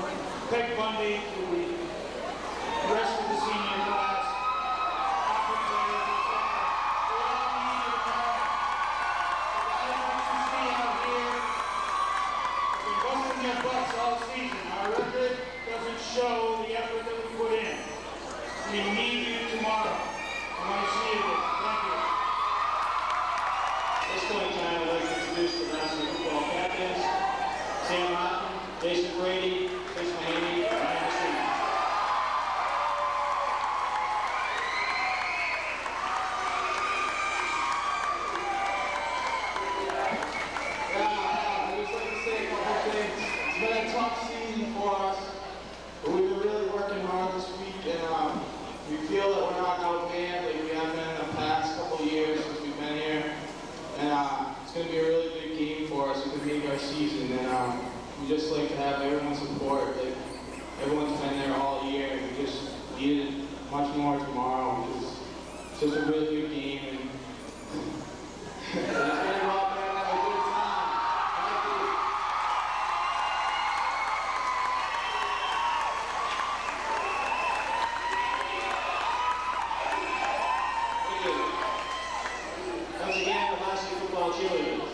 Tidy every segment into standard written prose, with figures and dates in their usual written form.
from Peg Bundy to the rest of the senior class. We all need you tomorrow. The items you see out here, we've been busting their butts all season. Our record doesn't show the effort that we put in. We need you tomorrow. I want to see you there. Thank you. At this point in time, I'd like to introduce the National Football captains, Sam Martin, Jason Brady, Chris Mahaney, and Ryan Stevens. I'd just like to say a couple things. It's been a tough season for us, but we've been really working hard this week, and we feel that we're not outmanned like we have been in the past couple of years since we've been here. And it's going to be a really big game for us. It's going to make our season, and we just like to have everyone's support. Like, everyone's been there all year, and we just need it much more tomorrow because it's just a really good game. And it's going to go out there and have a good time. Thank you. Once again, the National Football cheerleaders.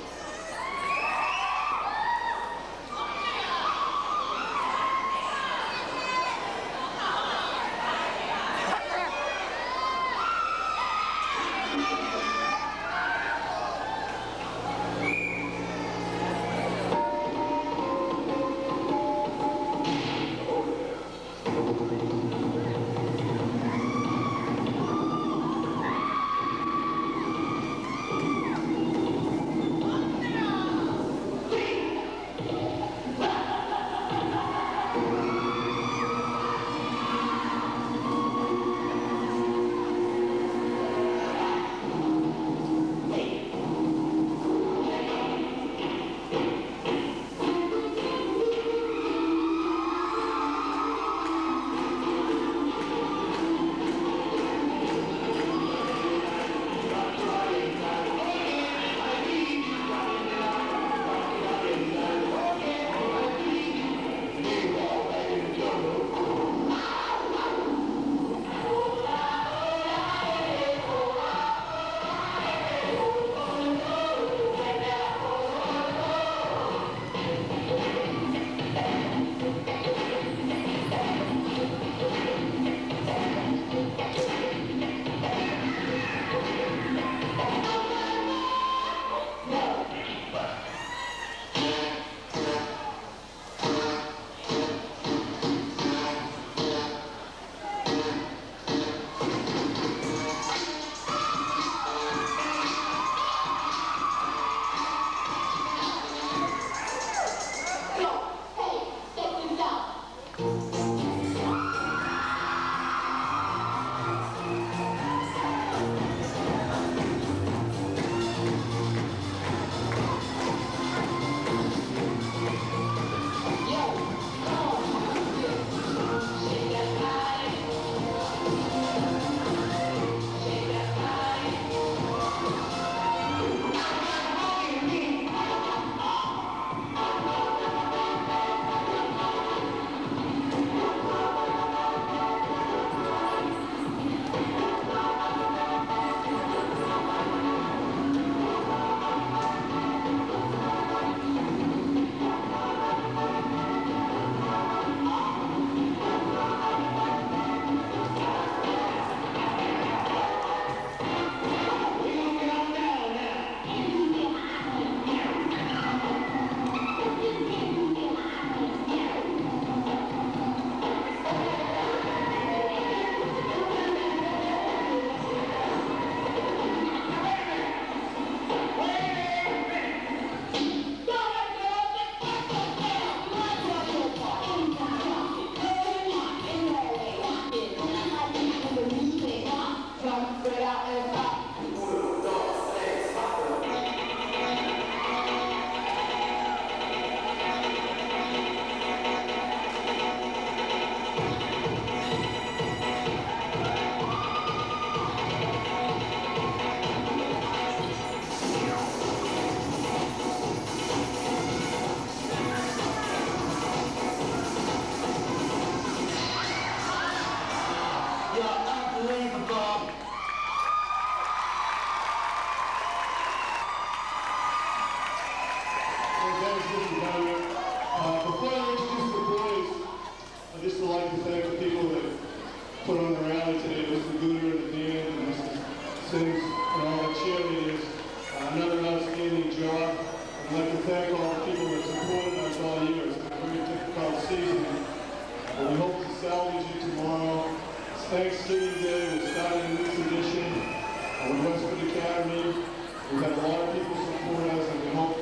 unbelievable. Thanks, Mr. Governor. Before I introduce the boys, I'd just like to thank the people that put on the rally today, Mr. Gooder and the band, and Mr. Sims, and all the cheerleaders. Another outstanding job. I'd like to thank all the people that supported us all year. It's been a very difficult season, but we hope to salvage it tomorrow. It's Thanksgiving Day. We're starting a new tradition with Westwood Academy. We've had a lot of people support us, and we hope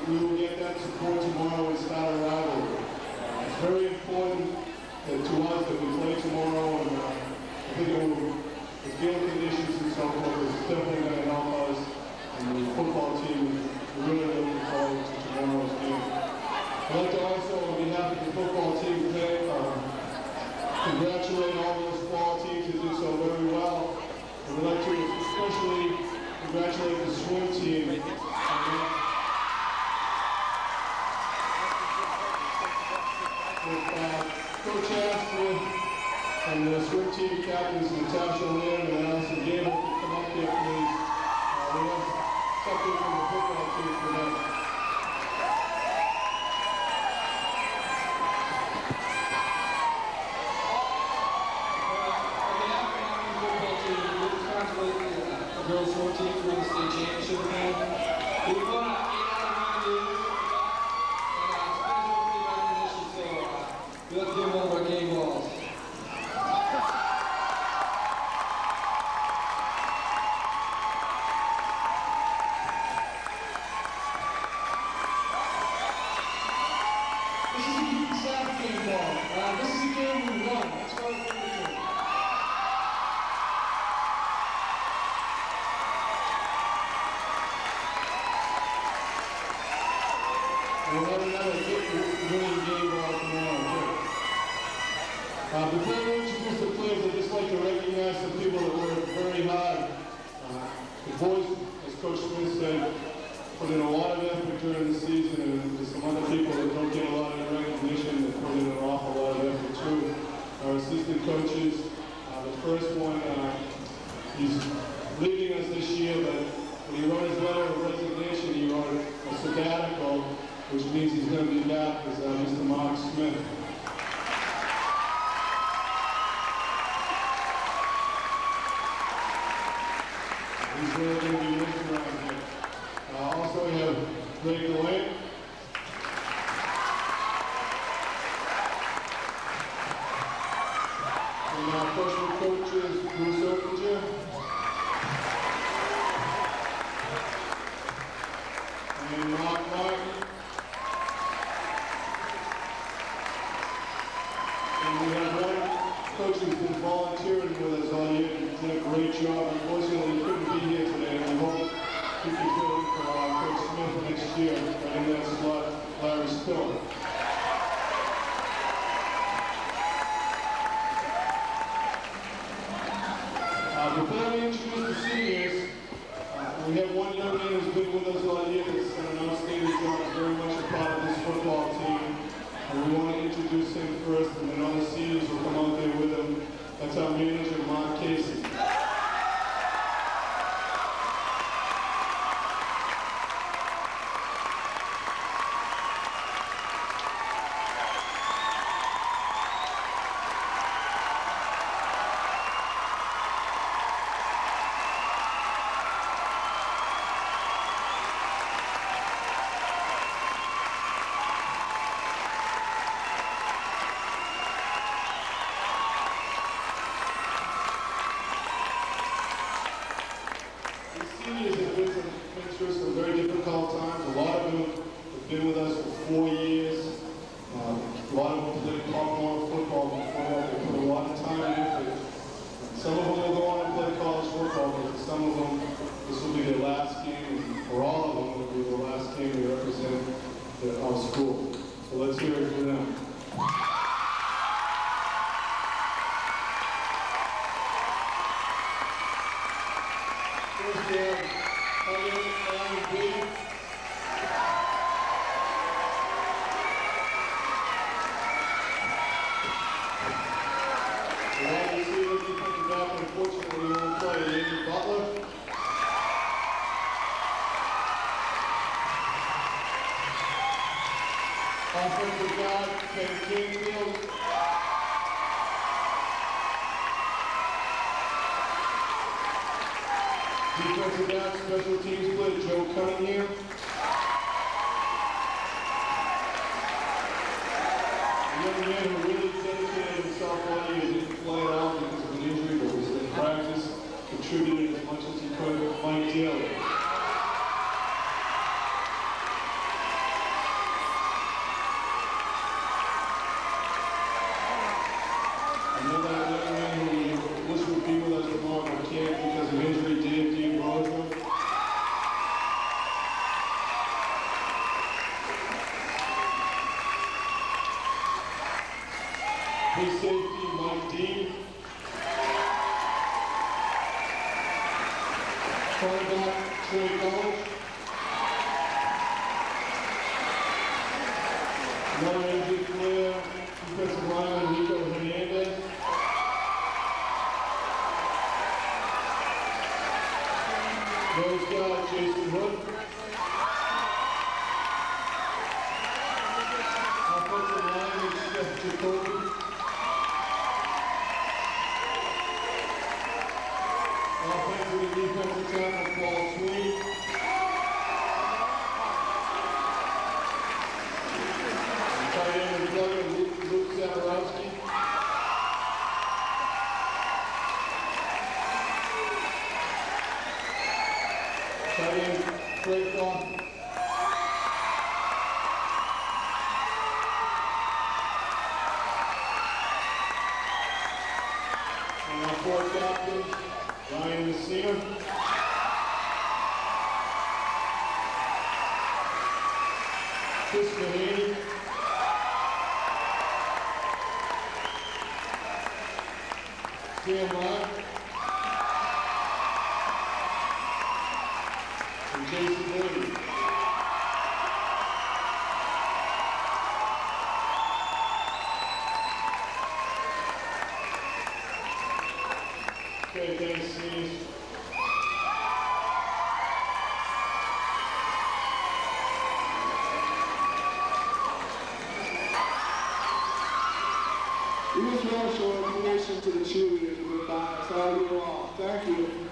we will get that support tomorrow and start a rivalry. It's very important that to us that we play tomorrow, and I think the field conditions and so forth is definitely going to help us. And the football team is really looking forward to tomorrow's game. I'd like to also, on behalf of the football team, congratulate all those football teams that did so very well. And we'd like to especially congratulate the swim team. Coach Astor and the swim team captains Natasha Lynn and Allison Gable can come up here, please. We have something from the football team for them. On behalf of the football team, we congratulate the girls' swim team for the state championship game. We won 8 out of 9 games. We have to give one of our game balls. This is a youth staff game ball. This is a game we won. That's why we're going to do it. We'll have another winning game ball tomorrow, too. Before we introduce the players, I'd just like to recognize some people that worked very hard. The boys, as Coach Smith said, put in a lot of effort during the season, and there's some other people that don't get a lot of recognition that put in an awful lot of effort, too. Our assistant coaches, the first one, he's leaving us this year, but when he wrote his letter of resignation, he wrote a sabbatical, which means he's going to be back, as Mr. Mark Smith. He's really going to be missed around here. Also, we have Greg DeLane. And our freshman coach is Bruce Opinger. And Mark Martin. And we have one coach who's been volunteering with us all year and did a great job. Unfortunately, he couldn't be here today, and I hope he can fill in for Coach Smith next year. And that's Larry Stone. Before we introduce the seniors, we have one young man who's been with us all year that's done an outstanding job, very much a part of this football team. And we want to introduce him first, and then all the seniors will come out there with him. That's our manager, Mark Casey. Offensive guard, Ken Kingsfield. Defensive back, special teams player, Joe Cunningham. A young man who really dedicated himself all year, didn't play at all because of an injury, but was in practice, contributed as much as he could, Mike Daly. Another young man who we wish would be with us tomorrow, but can't because of injury, ABRHS. Free safety, Mike Dean. Cornerback, Trey College. Another injured player, defensive lineman, Nico Hernandez. Nose guard, Jason Hood. Offensive lineman, Steph Jacoby. Offensive and defensive tackle, Paul Sweeney. Tight end and plugger, Luke Zaborowski. Tight end, Craig Clark. And our fourth captain, Ryan Messina. Chris Mahaney. Sam Lott. And Jason Brady. Okay, thanks, Steve. We just want to show appreciation to the cheerleaders who went by us all year long. Thank you.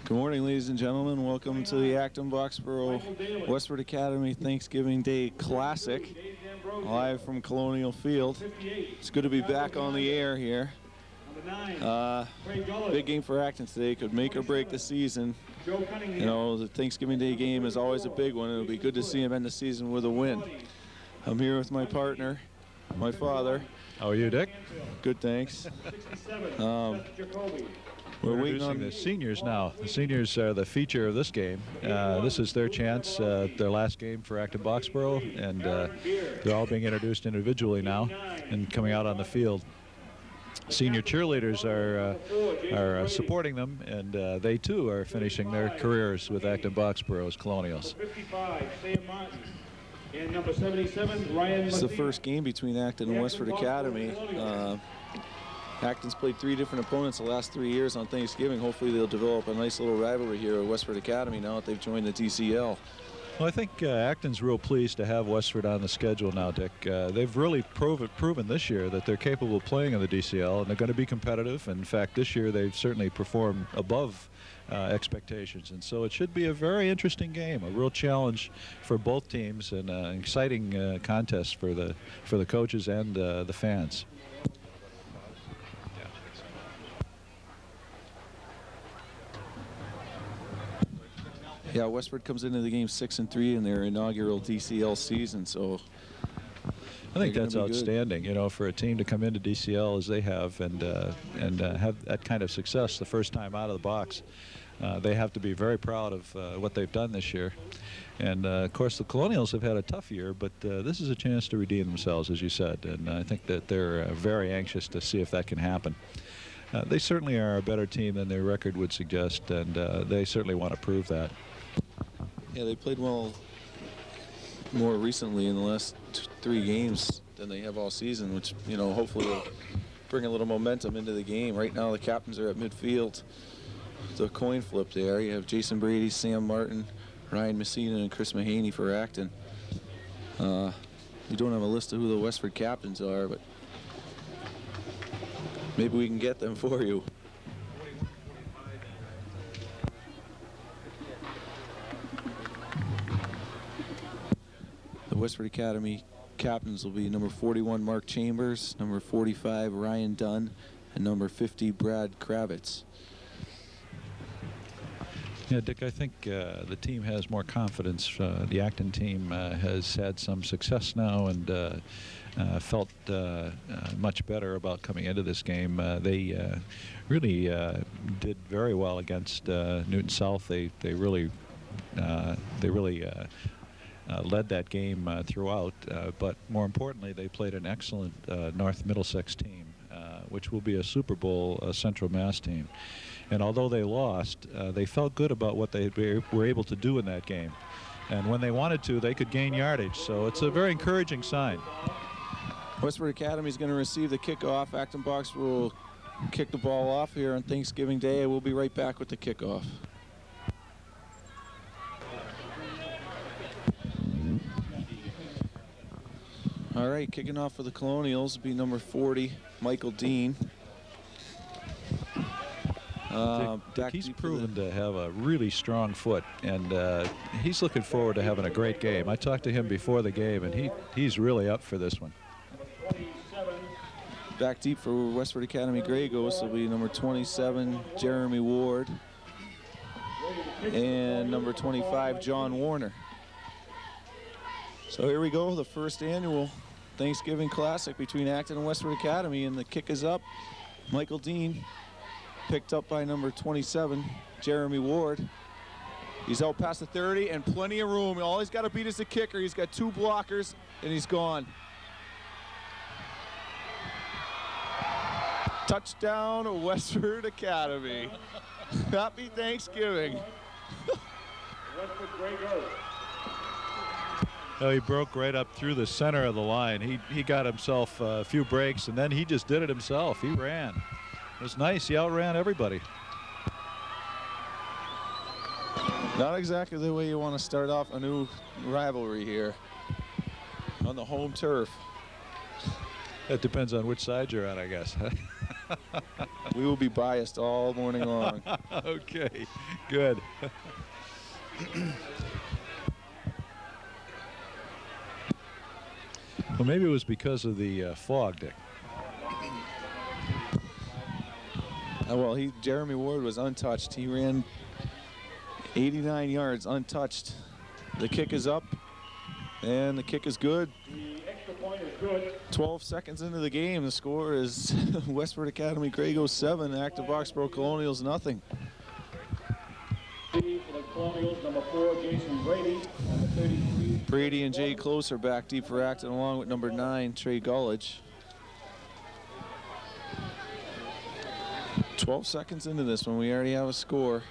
Good morning, ladies and gentlemen. Welcome to the Acton-Boxborough Westford Academy Thanksgiving Day Classic, live from Colonial Field. It's good to be back on the air here. Big game for Acton today. Could make or break the season. You know, the Thanksgiving Day game is always a big one. It'll be good to see him end the season with a win. I'm here with my partner, my father. How are you, Dick? Good, thanks. We're introducing the seniors now. The seniors are the feature of this game. This is their chance, their last game for Acton-Boxborough, and they're all being introduced individually now and coming out on the field. Senior cheerleaders are supporting them, and they too are finishing their careers with Acton-Boxborough as Colonials. And number 77, Ryan. It's the first game between Acton and Westford Academy. Acton's played 3 different opponents the last 3 years on Thanksgiving. Hopefully they'll develop a nice little rivalry here at Westford Academy now that they've joined the DCL. Well, I think Acton's real pleased to have Westford on the schedule now, Dick. They've really proven this year that they're capable of playing in the DCL, and they're going to be competitive. In fact, this year they've certainly performed above expectations, and so it should be a very interesting game, a real challenge for both teams, and an exciting contest for the coaches and the fans. Yeah, Westford comes into the game 6-3 in their inaugural DCL season, so I think that's outstanding, you know, for a team to come into DCL as they have and have that kind of success the first time out of the box. They have to be very proud of what they've done this year. And, of course, the Colonials have had a tough year, but this is a chance to redeem themselves, as you said. And I think that they're very anxious to see if that can happen. They certainly are a better team than their record would suggest, and they certainly want to prove that. Yeah, they played well more recently in the last 3 games than they have all season, which, you know, hopefully will bring a little momentum into the game. Right now the captains are at midfield. It's a coin flip there. You have Jason Brady, Sam Martin, Ryan Messina, and Chris Mahaney for Acton. We don't have a list of who the Westford captains are, but maybe we can get them for you. The Westford Academy captains will be number 41, Mark Chambers, number 45, Ryan Dunn, and number 50, Brad Kravitz. Yeah, Dick, I think the team has more confidence. The Acton team has had some success now and felt much better about coming into this game. They really did very well against Newton South. They really led that game throughout, but more importantly, they played an excellent North Middlesex team, which will be a Super Bowl Central Mass team. And although they lost, they felt good about what they were able to do in that game. And when they wanted to, they could gain yardage. So it's a very encouraging sign. Westford Academy is going to receive the kickoff. Acton-Boxborough will kick the ball off here on Thanksgiving Day. We'll be right back with the kickoff. All right, kicking off for the Colonials will be number 40, Michael Dean. Dick, he's proven to have a really strong foot, and he's looking forward to having a great game. I talked to him before the game, and he's really up for this one. Back deep for Westford Academy Grey Ghosts will be number 27, Jeremy Ward, and number 25, John Warner. So here we go, the first annual Thanksgiving Classic between Acton and Westford Academy, and the kick is up. Michael Dean picked up by number 27, Jeremy Ward. He's out past the 30 and plenty of room. All he's got to beat is the kicker. He's got 2 blockers and he's gone. Touchdown, Westford Academy. Happy Thanksgiving. Oh, he broke right up through the center of the line. He got himself a few breaks, and then he just did it himself. He ran. It was nice. He outran everybody. Not exactly the way you want to start off a new rivalry here on the home turf. It depends on which side you're on, I guess. We will be biased all morning long. Okay, good. Well, maybe it was because of the fog, Dick. Well, Jeremy Ward was untouched. He ran 89 yards untouched. The kick is up, and the kick is good. The extra point is good. 12 seconds into the game, the score is Westford Academy Grey Ghost 7, Active Boxborough Colonials nothing. For the Colonials, number 4, Jason Brady. Number 33. Brady and Jay Close are back deep for Acton, along with number 9, Trey Gullidge. 12 seconds into this one, we already have a score.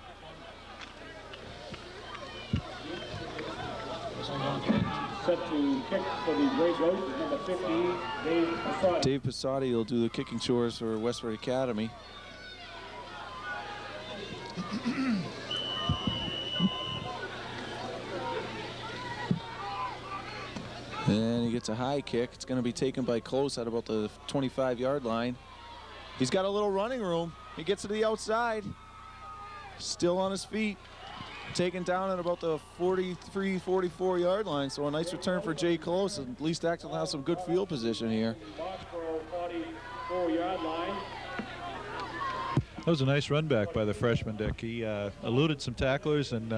Set to kick for the Grey Ghosts is number 15, Dave Passati. Dave Passati will do the kicking chores for Westford Academy. And he gets a high kick. It's going to be taken by Close at about the 25-yard line. He's got a little running room. He gets to the outside. Still on his feet. Taken down at about the 43, 44-yard line. So a nice return for Jay Close. At least Acton will have some good field position here. Boxborough 44-yard line. That was a nice run back by the freshman, Dick. He eluded some tacklers, and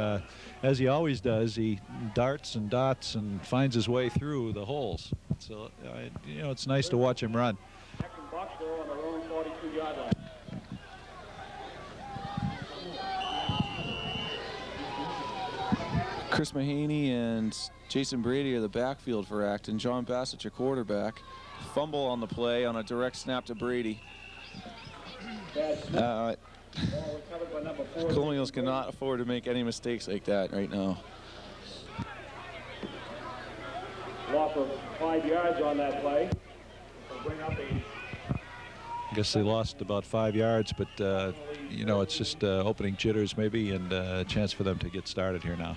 as he always does, he darts and dots and finds his way through the holes. So, you know, it's nice to watch him run. Acton Boxborough on their own 42-yard line. Chris Mahaney and Jason Brady are the backfield for Acton. John Bassett, your quarterback. Fumble on the play on a direct snap to Brady. Colonials cannot afford to make any mistakes like that right now. Loss of 5 yards on that play. Will bring up a I guess they lost about 5 yards, but you know, it's just opening jitters maybe, and a chance for them to get started here now.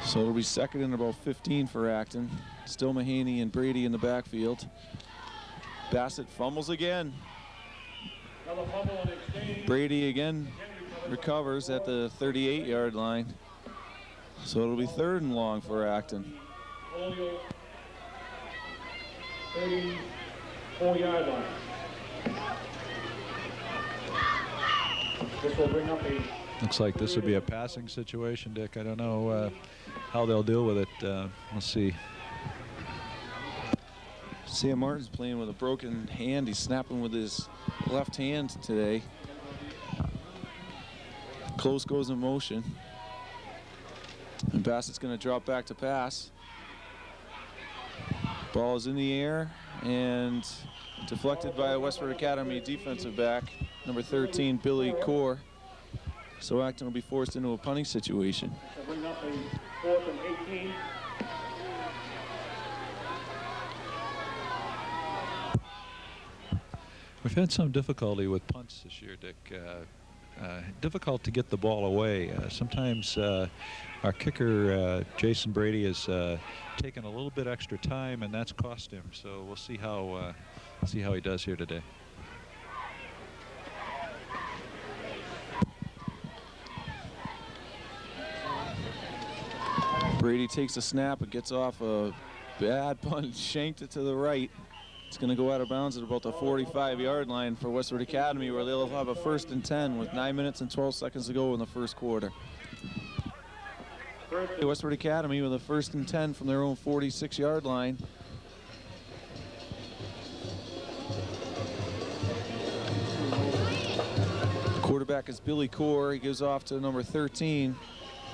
So it'll be second and about 15 for Acton. Still Mahaney and Brady in the backfield. Bassett fumbles again. another fumble on exchange. Brady again recovers at the 38-yard line. So it'll be third and long for Acton. Colonial 34-yard line. This will bring up a... Looks like this will be a passing situation, Dick. I don't know how they'll deal with it. We'll see. Sam Martin's playing with a broken hand. He's snapping with his left hand today. Close goes in motion. And Bassett's going to drop back to pass. Ball is in the air and deflected by a Westford Academy defensive back, number 13, Billy Core. So Acton will be forced into a punting situation. We'll bring up a 4th and 18. We've had some difficulty with punts this year, Dick. Difficult to get the ball away. Sometimes our kicker, Jason Brady, has taken a little bit extra time, and that's cost him. So we'll see how he does here today. Brady takes a snap and gets off a bad punt, shanked it to the right. It's going to go out of bounds at about the 45-yard line for Westford Academy, where they'll have a 1st and 10 with 9 minutes and 12 seconds to go in the first quarter. Westford Academy with a 1st and 10 from their own 46-yard line. The quarterback is Billy Core. He goes off to number 13.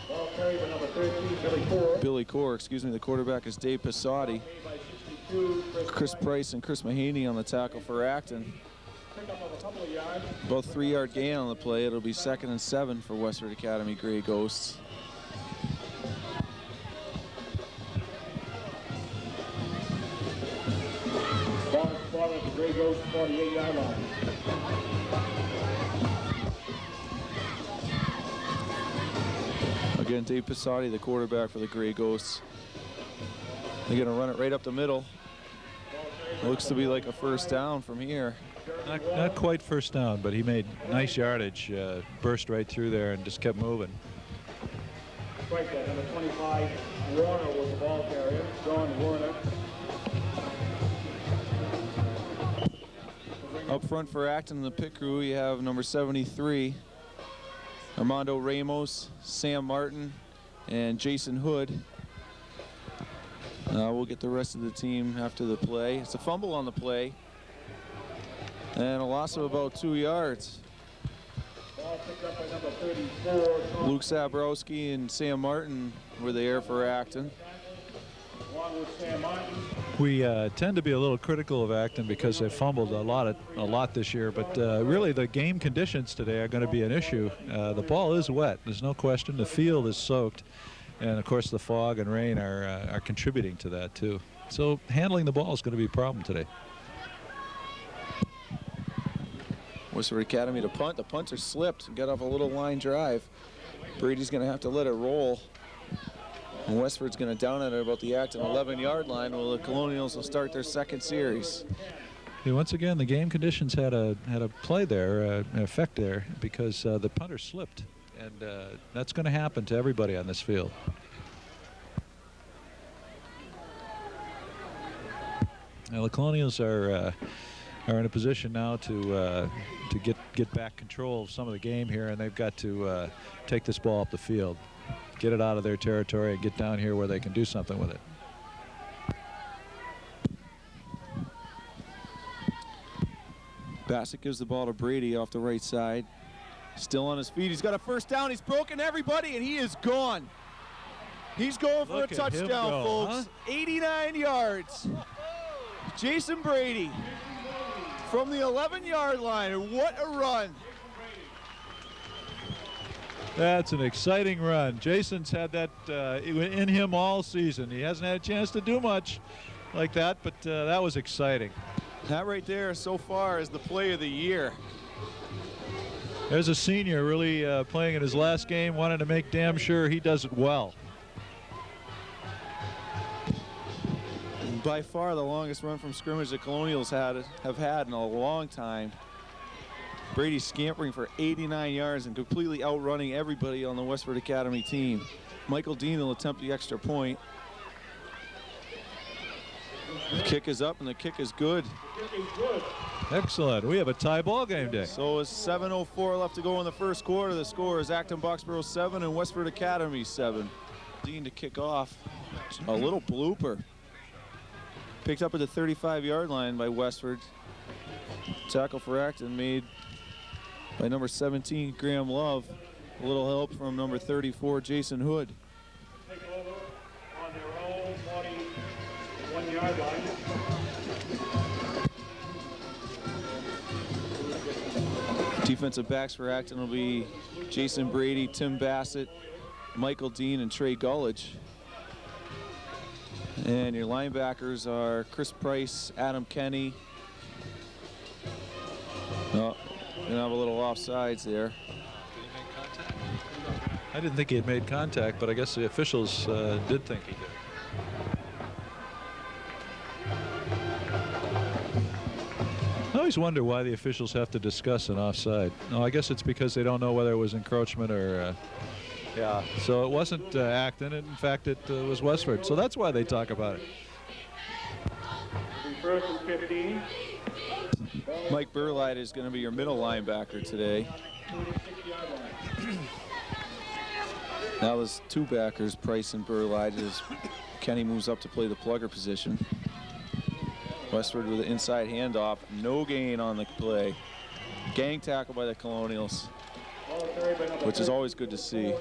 Ball carried by number 13, Billy Core. Billy Core, excuse me. The quarterback is Dave Passati. Chris Price and Chris Mahaney on the tackle for Acton. Both 3-yard gain on the play. It'll be 2nd and 7 for Westford Academy Grey Ghosts. Ball is spotted at the Grey Ghosts 48-yard line. Again, Dave Passati, the quarterback for the Grey Ghosts. They're going to run it right up the middle. Looks to be like a first down from here. Not quite first down, but he made nice yardage, burst right through there and just kept moving. Right there, number 25, Warner was the ball carrier. John Warner. Up front for Acton in the pit crew, you have number 73, Armando Ramos, Sam Martin, and Jason Hood. We'll get the rest of the team after the play. It's a fumble on the play, and a loss of about 2 yards. Ball picked up by number 34. Luke Zabrowski and Sam Martin were there for Acton. Along with Sam Martin. We tend to be a little critical of Acton because they fumbled a lot this year, but really the game conditions today are going to be an issue. The ball is wet, there's no question. The field is soaked, and of course the fog and rain are contributing to that too. So handling the ball is going to be a problem today. Westford Academy to punt. The punter slipped, got off a little line drive. Brady's going to have to let it roll. And Westford's going to down it at about the Acton 11-yard line. Well, the Colonials will start their second series. Yeah, once again, the game conditions had a play there, an effect there, because the punter slipped, and that's going to happen to everybody on this field. Now the Colonials are in a position now to get back control of some of the game here, and they've got to take this ball up the field, get it out of their territory, and get down here where they can do something with it. Bassett gives the ball to Brady off the right side. Still on his feet. He's got a first down. He's broken everybody, and he is gone. He's going for a touchdown, folks. 89 yards. Jason Brady from the 11-yard line. What a run. That's an exciting run. Jason's had that in him all season. He hasn't had a chance to do much like that, but that was exciting. That right there so far is the play of the year. There's a senior really playing in his last game, wanting to make damn sure he does it well. By far the longest run from scrimmage the Colonials have had in a long time. Brady scampering for 89 yards and completely outrunning everybody on the Westford Academy team. Michael Dean will attempt the extra point. The kick is up and the kick is good. Excellent. We have a tie ball game day. So it's 7:04 left to go in the first quarter. The score is Acton Boxborough 7 and Westford Academy 7. Dean to kick off. A little blooper. Picked up at the 35-yard line by Westford. Tackle for Acton made by number 17, Graham Love. A little help from number 34, Jason Hood. Take over on their own 41-yard line. Defensive backs for Acton will be Jason Brady, Tim Bassett, Michael Dean, and Trey Gullidge. And your linebackers are Chris Price, Adam Kenny. Oh, gonna have a little offsides there. I didn't think he had made contact, but I guess the officials did think he did. I always wonder why the officials have to discuss an offside. No, I guess it's because they don't know whether it was encroachment or... yeah, so it wasn't Acton, and in fact it was Westford. So that's why they talk about it. First and 15. Mike Burlight is going to be your middle linebacker today. Now there's two backers, Price and Burlight, as Kenny moves up to play the plugger position. Westford with an inside handoff, no gain on the play. Gang tackle by the Colonials, which is always good to see.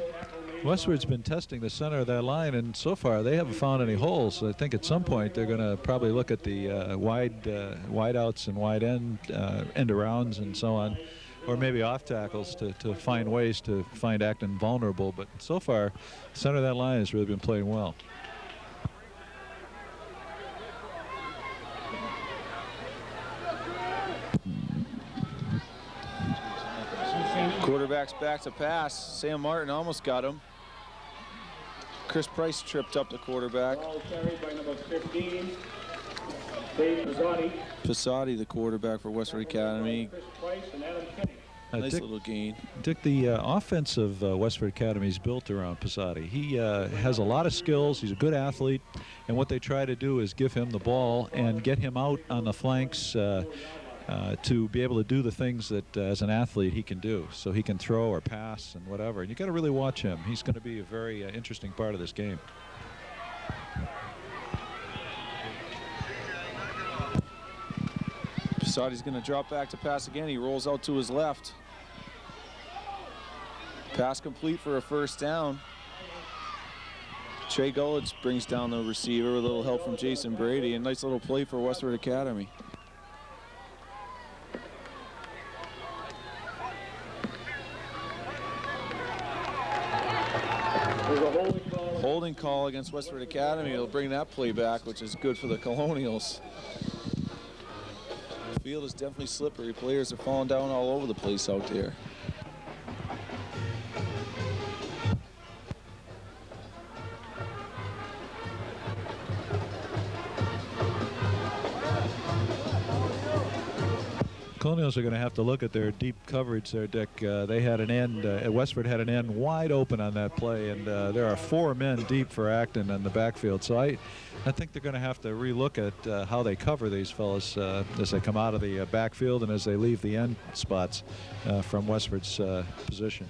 Westford's been testing the center of that line, and so far they haven't found any holes. I think at some point they're going to probably look at the wide outs and wide end arounds and so on, or maybe off tackles to find ways to find Acton vulnerable. But so far, the center of that line has really been playing well. Quarterback's back to pass. Sam Martin almost got him. Chris Price tripped up the quarterback. Ball carried by number 15. Dave Pizzotti, Pissotti, the quarterback for Westford Academy. Chris Price, and Adam Kenny. Nice little gain. Dick, the offense of Westford Academy is built around Pissotti. He has a lot of skills. He's a good athlete, and what they try to do is give him the ball and get him out on the flanks to be able to do the things that, as an athlete, he can do. So he can throw or pass and whatever. And you got to really watch him. He's going to be a very interesting part of this game. Pissotti's going to drop back to pass again. He rolls out to his left. Pass complete for a first down. Trey Gullidge brings down the receiver with a little help from Jason Brady. A nice little play for Westford Academy. Holding call against Westford Academy. It'll bring that play back, which is good for the Colonials. The field is definitely slippery. Players are falling down all over the place out there. Colonials are going to have to look at their deep coverage there, Dick. They had an end, Westford had an end wide open on that play, and there are 4 men deep for Acton in the backfield. So I think they're going to have to relook at how they cover these fellas as they come out of the backfield and as they leave the end spots from Westford's position.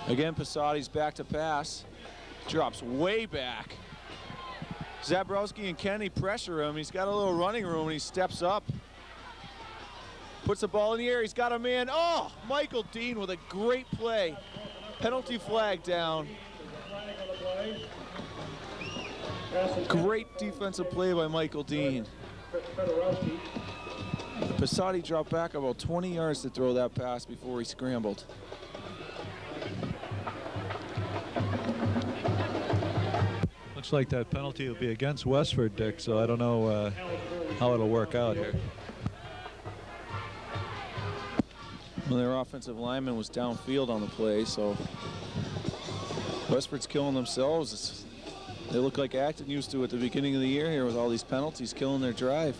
Again, Pissotti's back to pass. Drops way back. Zabrowski and Kenny pressure him. He's got a little running room, and he steps up. Puts the ball in the air. He's got a man. Oh, Michael Dean with a great play. Penalty flag down. Great defensive play by Michael Dean. Pissotti dropped back about 20 yards to throw that pass before he scrambled. Looks like that penalty will be against Westford, Dick, so I don't know how it'll work out here. Well, their offensive lineman was downfield on the play, so Westford's killing themselves. They look like Acton used to at the beginning of the year here with all these penalties killing their drive.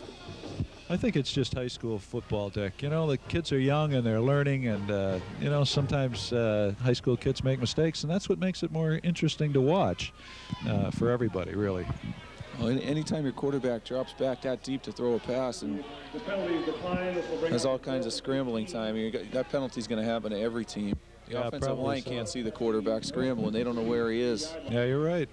I think it's just high school football, Dick. You know, the kids are young and they're learning, and you know, sometimes high school kids make mistakes, and that's what makes it more interesting to watch for everybody, really. Well, anytime your quarterback drops back that deep to throw a pass and has all kinds of scrambling time, that penalty's going to happen to every team. The offensive line can't see the quarterback scramble, and they don't know where he is. Yeah, you're right.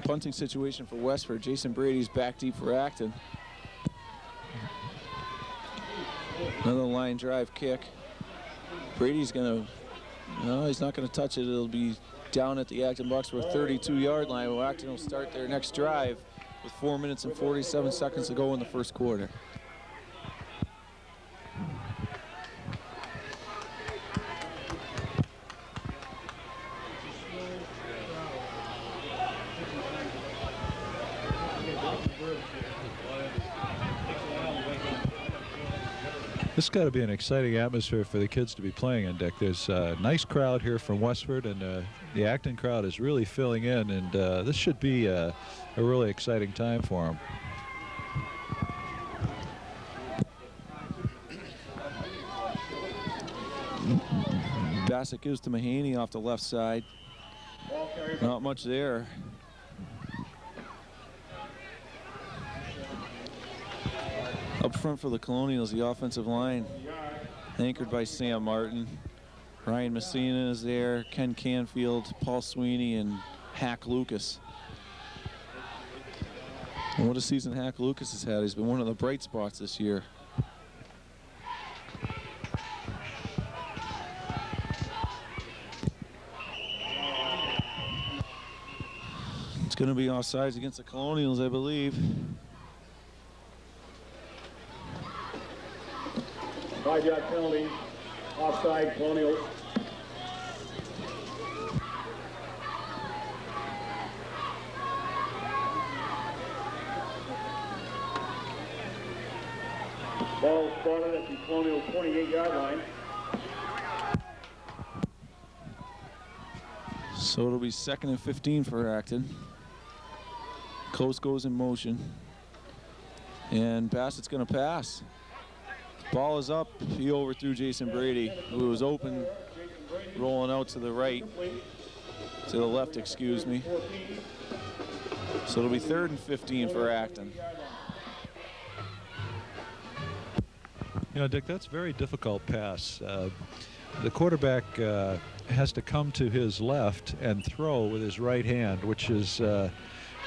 Punting situation for Westford. Jason Brady's back deep for Acton. Another line drive kick. Brady's going to, no, he's not going to touch it. It'll be down at the Acton Boxborough 32-yard line. Well, Acton will start their next drive with 4 minutes and 47 seconds to go in the first quarter. This has got to be an exciting atmosphere for the kids to be playing in, Dick. There's a nice crowd here from Westford, and the Acton crowd is really filling in, and this should be a really exciting time for them. Bassett gives to Mahaney off the left side. Not much there. Up front for the Colonials, the offensive line, anchored by Sam Martin. Ryan Messina is there, Ken Canfield, Paul Sweeney, and Hack Lucas. And what a season Hack Lucas has had. He's been one of the bright spots this year. It's going to be offsides against the Colonials, I believe. 5-yard penalty, offside, Colonials. Ball spotted at the Colonial 28-yard line. So it'll be 2nd and 15 for Acton. Coast goes in motion. And Bassett's going to pass. Ball is up. He overthrew Jason Brady, who was open, rolling out to the right. To the left, excuse me. So it'll be 3rd and 15 for Acton. You know, Dick, that's a very difficult pass. The quarterback has to come to his left and throw with his right hand, which is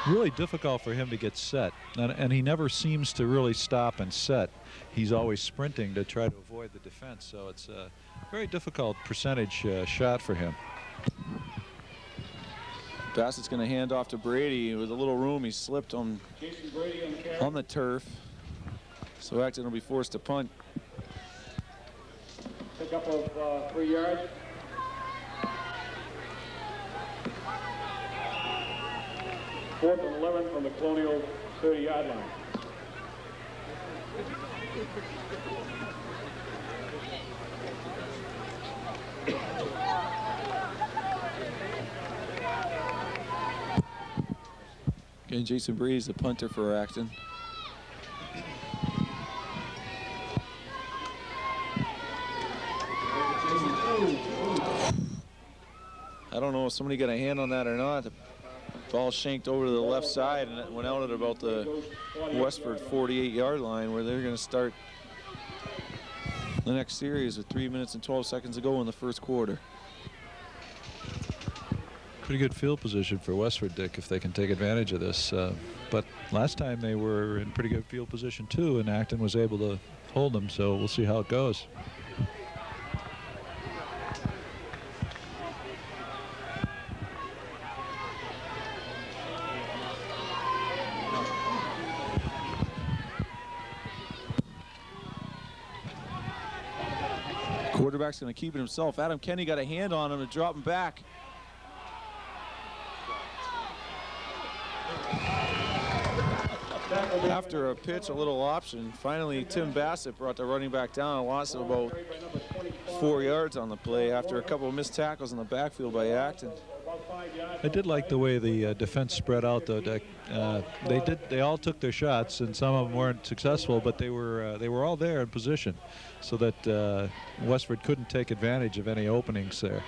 really difficult for him to get set. And he never seems to really stop and set. He's always sprinting to try to avoid the defense. So it's a very difficult percentage shot for him. Bassett's going to hand off to Brady with a little room. He slipped on the turf. So Acton will be forced to punt. Pick up of 3 yards. Fourth and 11 from the Colonial 30-yard line. Okay, Jason Brady's the punter for Acton. I don't know if somebody got a hand on that or not. The ball shanked over to the left side and it went out at about the Westford 48-yard line, where they're going to start the next series with 3 minutes and 12 seconds to go in the first quarter. Pretty good field position for Westford, Dick, if they can take advantage of this. But last time they were in pretty good field position too, and Acton was able to hold them, so we'll see how it goes. Quarterback's going to keep it himself. Adam Kenny got a hand on him to drop him back. After a pitch, a little option, finally Tim Bassett brought the running back down, a loss of about 4 yards on the play after a couple of missed tackles in the backfield by Acton. I did like the way the defense spread out, though, Dick. They all took their shots, and some of them weren't successful, but they were all there in position, so that Westford couldn't take advantage of any openings there.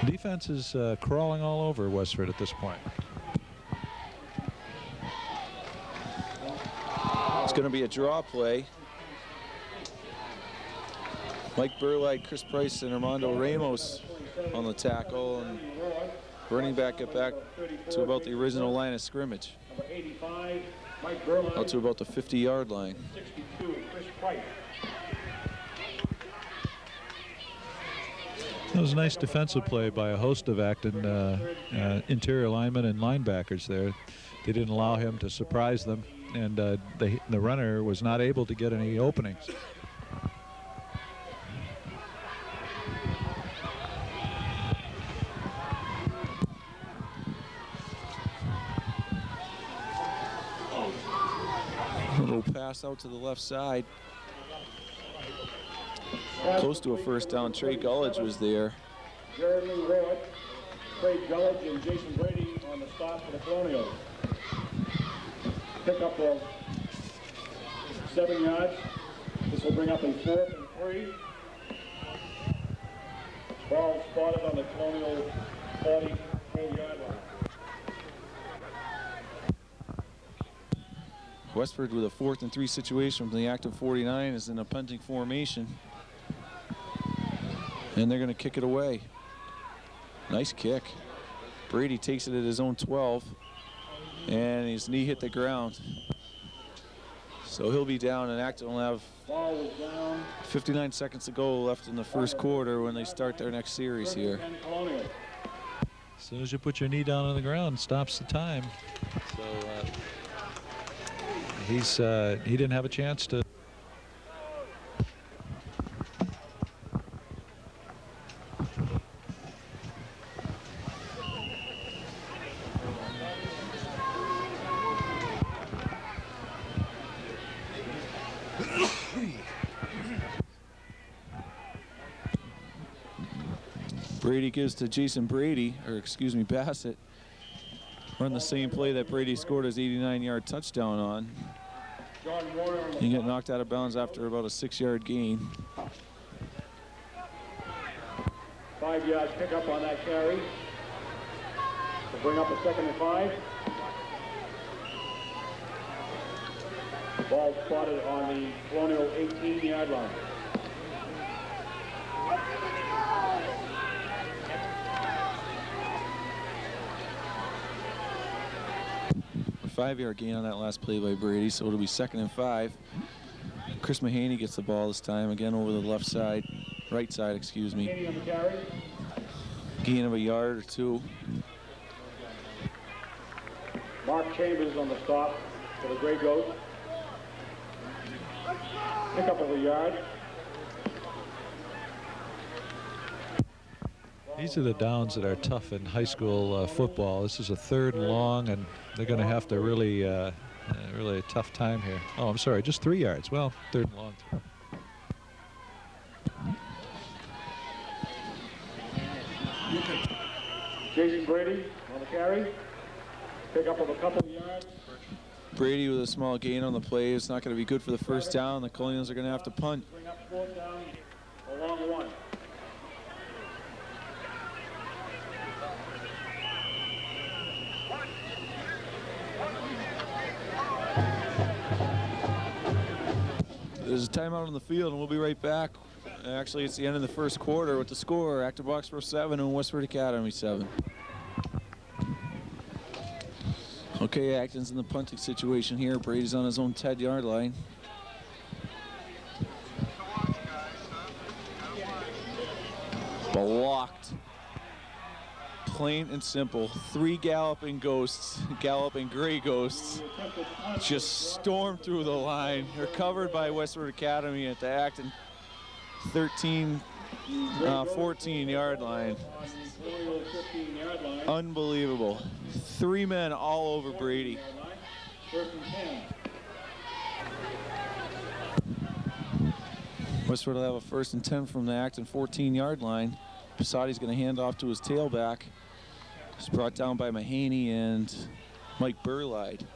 Defense is crawling all over Westford at this point. It's going to be a draw play. Mike Burlight, Chris Price, and Armando Ramos on the tackle, and running back get back to about the original line of scrimmage. Out to about the 50-yard line. That was a nice defensive play by a host of Acton interior linemen and linebackers there. They didn't allow him to surprise them, and the runner was not able to get any openings. A little pass out to the left side. Close to a first down. Trey Gullidge was there. Jeremy Roy, Trey Gullidge, and Jason Brady on the stop for the Colonials. Pick up of 7 yards. This will bring up a 4th and 3. Ball spotted on the Colonial 40-yard line. Westford with a 4th and 3 situation from the active 49 is in a punting formation. And they're going to kick it away. Nice kick. Brady takes it at his own 12. And his knee hit the ground. So he'll be down, and Acton will have 59 seconds to go left in the first quarter when they start their next series here. As soon as you put your knee down on the ground, it stops the time. So he didn't have a chance to. Brady gives to Jason Bassett. Run the same play that Brady scored his 89-yard touchdown on. He got knocked out of bounds after about a 6-yard gain. 5 yards pickup on that carry to bring up a 2nd and 5. Ball spotted on the Colonial 18-yard line. A 5-yard gain on that last play by Brady, so it'll be 2nd and 5. Chris Mahaney gets the ball this time, again over the left side, right side, excuse me. Mahaney on the carry. Gain of a yard or 2. Mark Chambers on the stop for the Grey Goats. Pickup of a yard. These are the downs that are tough in high school football. This is a 3rd and long, and they're going to have to really a tough time here. Oh, I'm sorry, just 3 yards. Well, 3rd and long. Jason Brady on the carry. Pickup of a couple of yards. Brady with a small gain on the play. It's not going to be good for the first down. The Colonials are going to have to punt. Bring up 4th down, a long one. There's a timeout on the field, and we'll be right back. Actually, it's the end of the first quarter with the score. Acton Boxborough 7 and Westford Academy 7. Okay, Acton's in the punting situation here. Brady's on his own 10-yard line. Blocked. Plain and simple. 3 galloping gray ghosts just stormed through the line. Recovered by Westford Academy at the Acton 14-yard line. Unbelievable. 3 men all over Brady. Westford will have a 1st and 10 from the Acton 14-yard line. Passati's going to hand off to his tailback. It's brought down by Mahaney and Mike Burlide.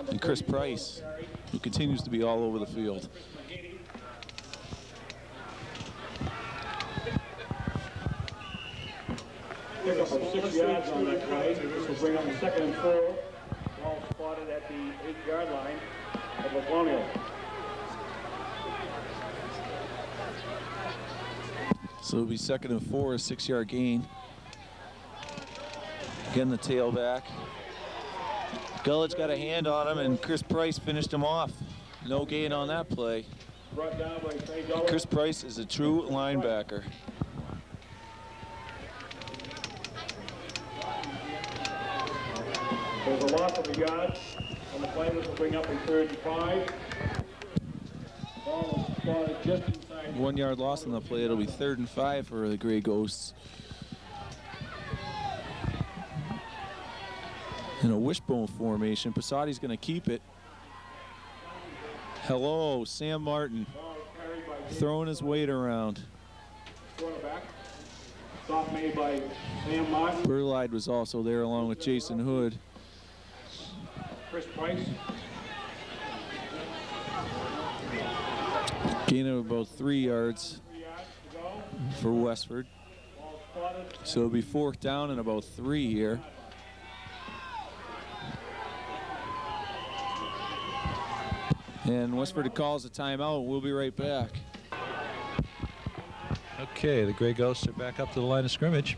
And Chris Price, who continues to be all over the field. Pick up of 6 yards on that play. This will bring up a 2nd and 4. Ball spotted at the 8-yard line of the Colonial. So it'll be 2nd and 4, a 6-yard gain. Again, the tailback. Gulledge got a hand on him, and Chris Price finished him off. No gain on that play. Brought down by Trey And Gulledge. Chris Price is a true linebacker. There's a loss of a yard on the play. This will bring up a 3rd and 5. Ball is spotted just inside. 1 yard loss on the play. It'll be 3rd and 5 for the Grey Ghosts. In a wishbone formation, Passati's going to keep it. Hello, Sam Martin, throwing his weight around. Quarterback. Stop made by Sam Martin. Burlide was also there along with Jason Hood. Chris Price. Gain of about 3 yards 3 yards to go. for Westford. Ball spotted. So it'll be 4th down and about 3 here. And Westford calls a timeout. We'll be right back. Okay, the Grey Ghosts are back up to the line of scrimmage.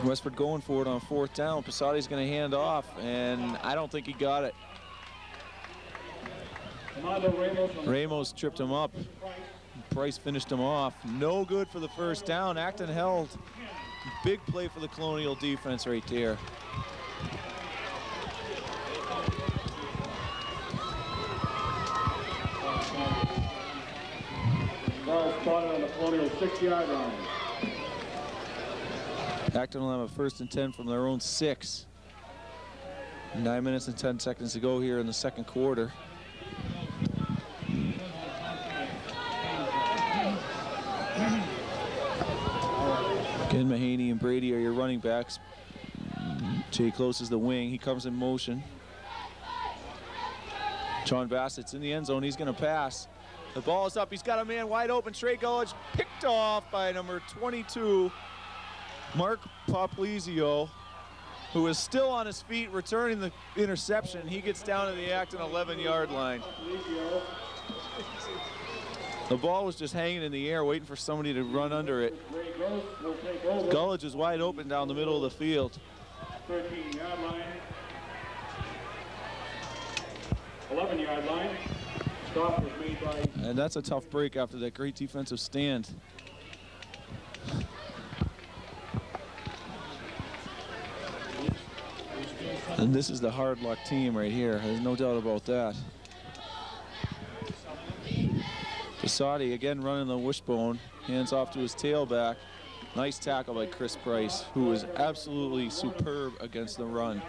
Westford going for it on 4th down. Passati's going to hand off, and I don't think he got it. Armando Ramos on the Ramos tripped him up. Price finished him off. No good for the 1st down. Acton held. Big play for the Colonial defense right there. ball spotted on the Colonial 6-yard line. Acton will have a 1st and 10 from their own 6. 9 minutes and 10 seconds to go here in the 2nd quarter. Again, Mahaney and Brady are your running backs. Jay Close is the wing. He comes in motion. John Bassett's in the end zone. He's going to pass. The ball is up. He's got a man wide open. Trey Gullidge picked off by number 22, Mark Poplizio, who is still on his feet returning the interception. He gets down to the Acton 11-yard line. The ball was just hanging in the air, waiting for somebody to run under it. Gullidge is wide open down the middle of the field. 13-yard line. 11-yard line. Stop was made by... And that's a tough break after that great defensive stand. And this is the hard luck team right here. There's no doubt about that. Passati again running the wishbone, hands off to his tailback. Nice tackle by Chris Price, who was absolutely superb against the run.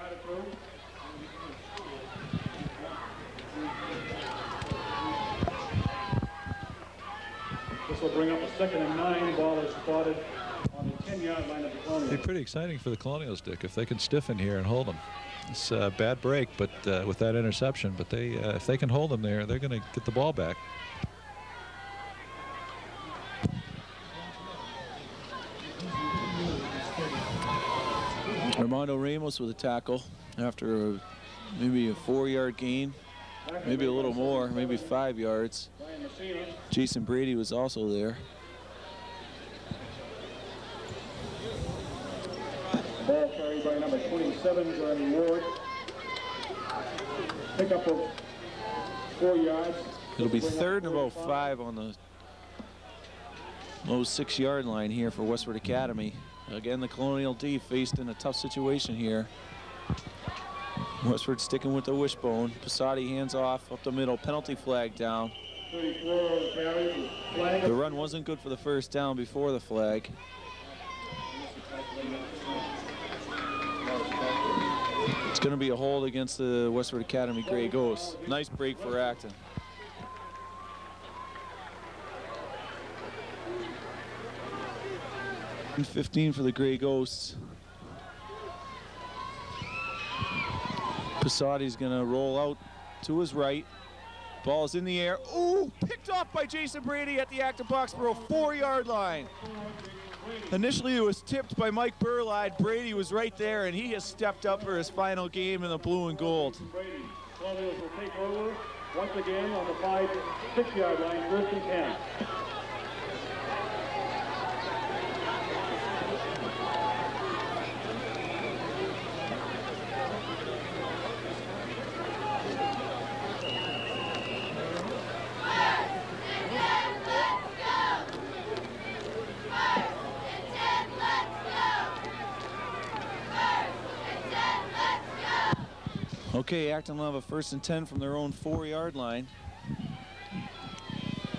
This will bring up a 2nd and 9. Ball is spotted on the 10-yard line of the Colonials. It'd be pretty exciting for the Colonials, Dick, if they can stiffen here and hold them. It's a bad break, but with that interception. But they, if they can hold them there, they're going to get the ball back. Armando Ramos with a tackle after maybe a 4-yard gain, maybe a little more, maybe 5 yards. Jason Brady was also there. Ball carried by number 27, Jeremy Ward. Pickup of 4 yards. It'll be 3rd and about 5 on the low 6-yard line here for Westford Academy. Again, the Colonial D faced in a tough situation here. Westford sticking with the wishbone. Passati hands off up the middle, penalty flag down. 34 carries, flag. The run wasn't good for the first down before the flag. It's going to be a hold against the Westford Academy Grey Ghosts. Nice break for Acton. And 15 for the Grey Ghosts. Passati's going to roll out to his right. Ball's in the air. Ooh, picked off by Jason Brady at the Acton Boxborough 4-yard line. Initially, it was tipped by Mike Burlide. Brady was right there, and he has stepped up for his final game in the blue and gold. Brady. Colonials will take over once again on the 5-6-yard line, 1st and 10. Okay, Acton will have a 1st and 10 from their own 4-yard line.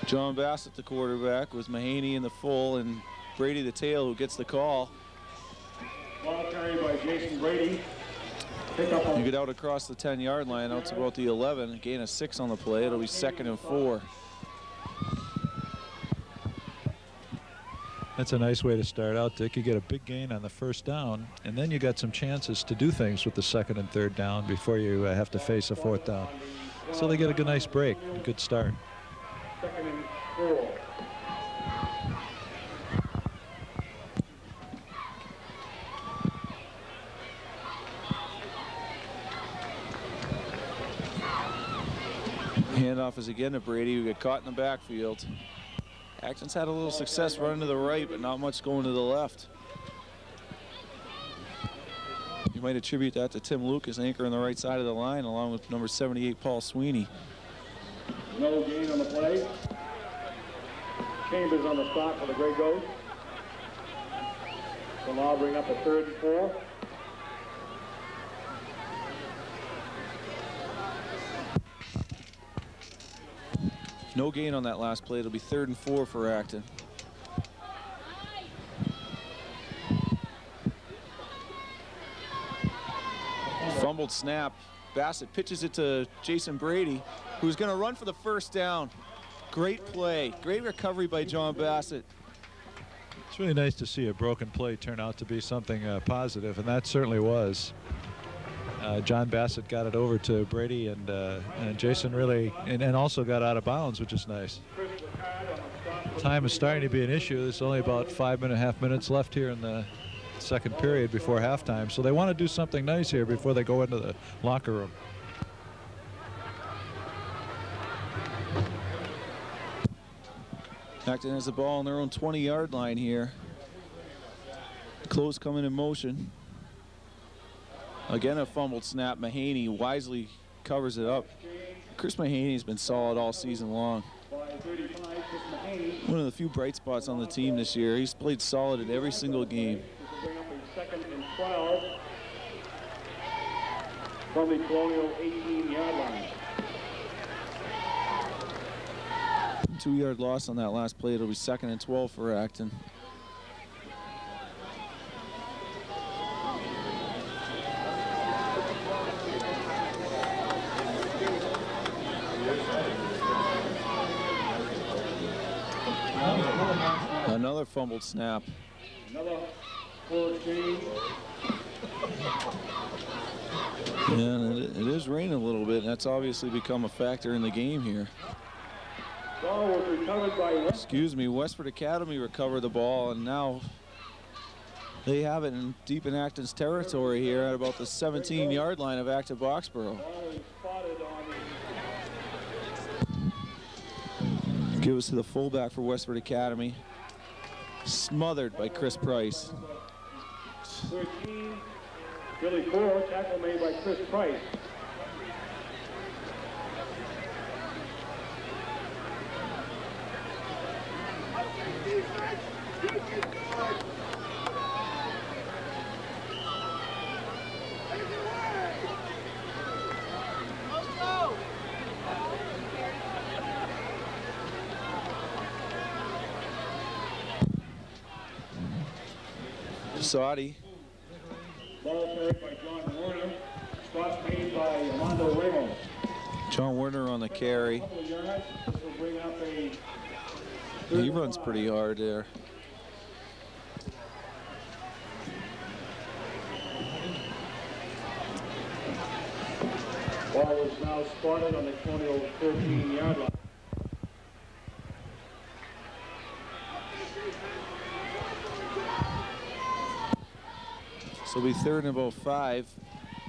John Bassett, the quarterback, with Mahaney in the full and Brady the tail who gets the call. Ball carried by Jason Brady. You get out across the 10-yard line, out to about the 11, gain of 6 on the play. It'll be 2nd and 4. That's a nice way to start out, Dick. You get a big gain on the 1st down, and then you got some chances to do things with the 2nd and 3rd down before you have to face a 4th down. So they get a good, nice break, a good start. 2nd and 4. Handoff is again to Brady, who got caught in the backfield. Acton's had a little success running to the right, but not much going to the left. You might attribute that to Tim Lucas, anchor on the right side of the line, along with number 78, Paul Sweeney. No gain on the play. Chambers on the spot for the Grey Ghosts. So now bring up a 3rd and 4. No gain on that last play. It'll be 3rd and 4 for Acton. Fumbled snap. Bassett pitches it to Jason Brady, who's going to run for the 1st down. Great play. Great recovery by John Bassett. It's really nice to see a broken play turn out to be something positive, and that certainly was. John Bassett got it over to Brady, and Jason really, and also got out of bounds, which is nice. Time is starting to be an issue. There's only about 5.5 minutes left here in the second period before halftime, so they want to do something nice here before they go into the locker room. Acton has the ball on their own 20-yard line here. Close coming in motion. Again, a fumbled snap. Mahaney wisely covers it up. Chris Mahaney's been solid all season long. One of the few bright spots on the team this year. He's played solid in every single game. Second and 12 from the Colonial 18-yard line. 2-yard loss on that last play. It'll be 2nd and 12 for Acton. Another fumbled snap. Another forward change. Yeah, it is raining a little bit, and that's obviously become a factor in the game here. Ball was recovered by Excuse me, Westford Academy recovered the ball, and now they have it deep in Acton's territory here at about the 17-yard line of Acton Boxborough. Give us to the fullback for Westford Academy. Smothered by Chris Price. 13, Billy Ford, tackle made by Chris Price. Saudi. Ball carried by John Warner. Spot made by Armando Ramos. John Warner on the carry. Yards. This will bring up a He runs pretty hard there. Ball is now spotted on the Colonial 13-yard line. So it'll be 3rd and about 5,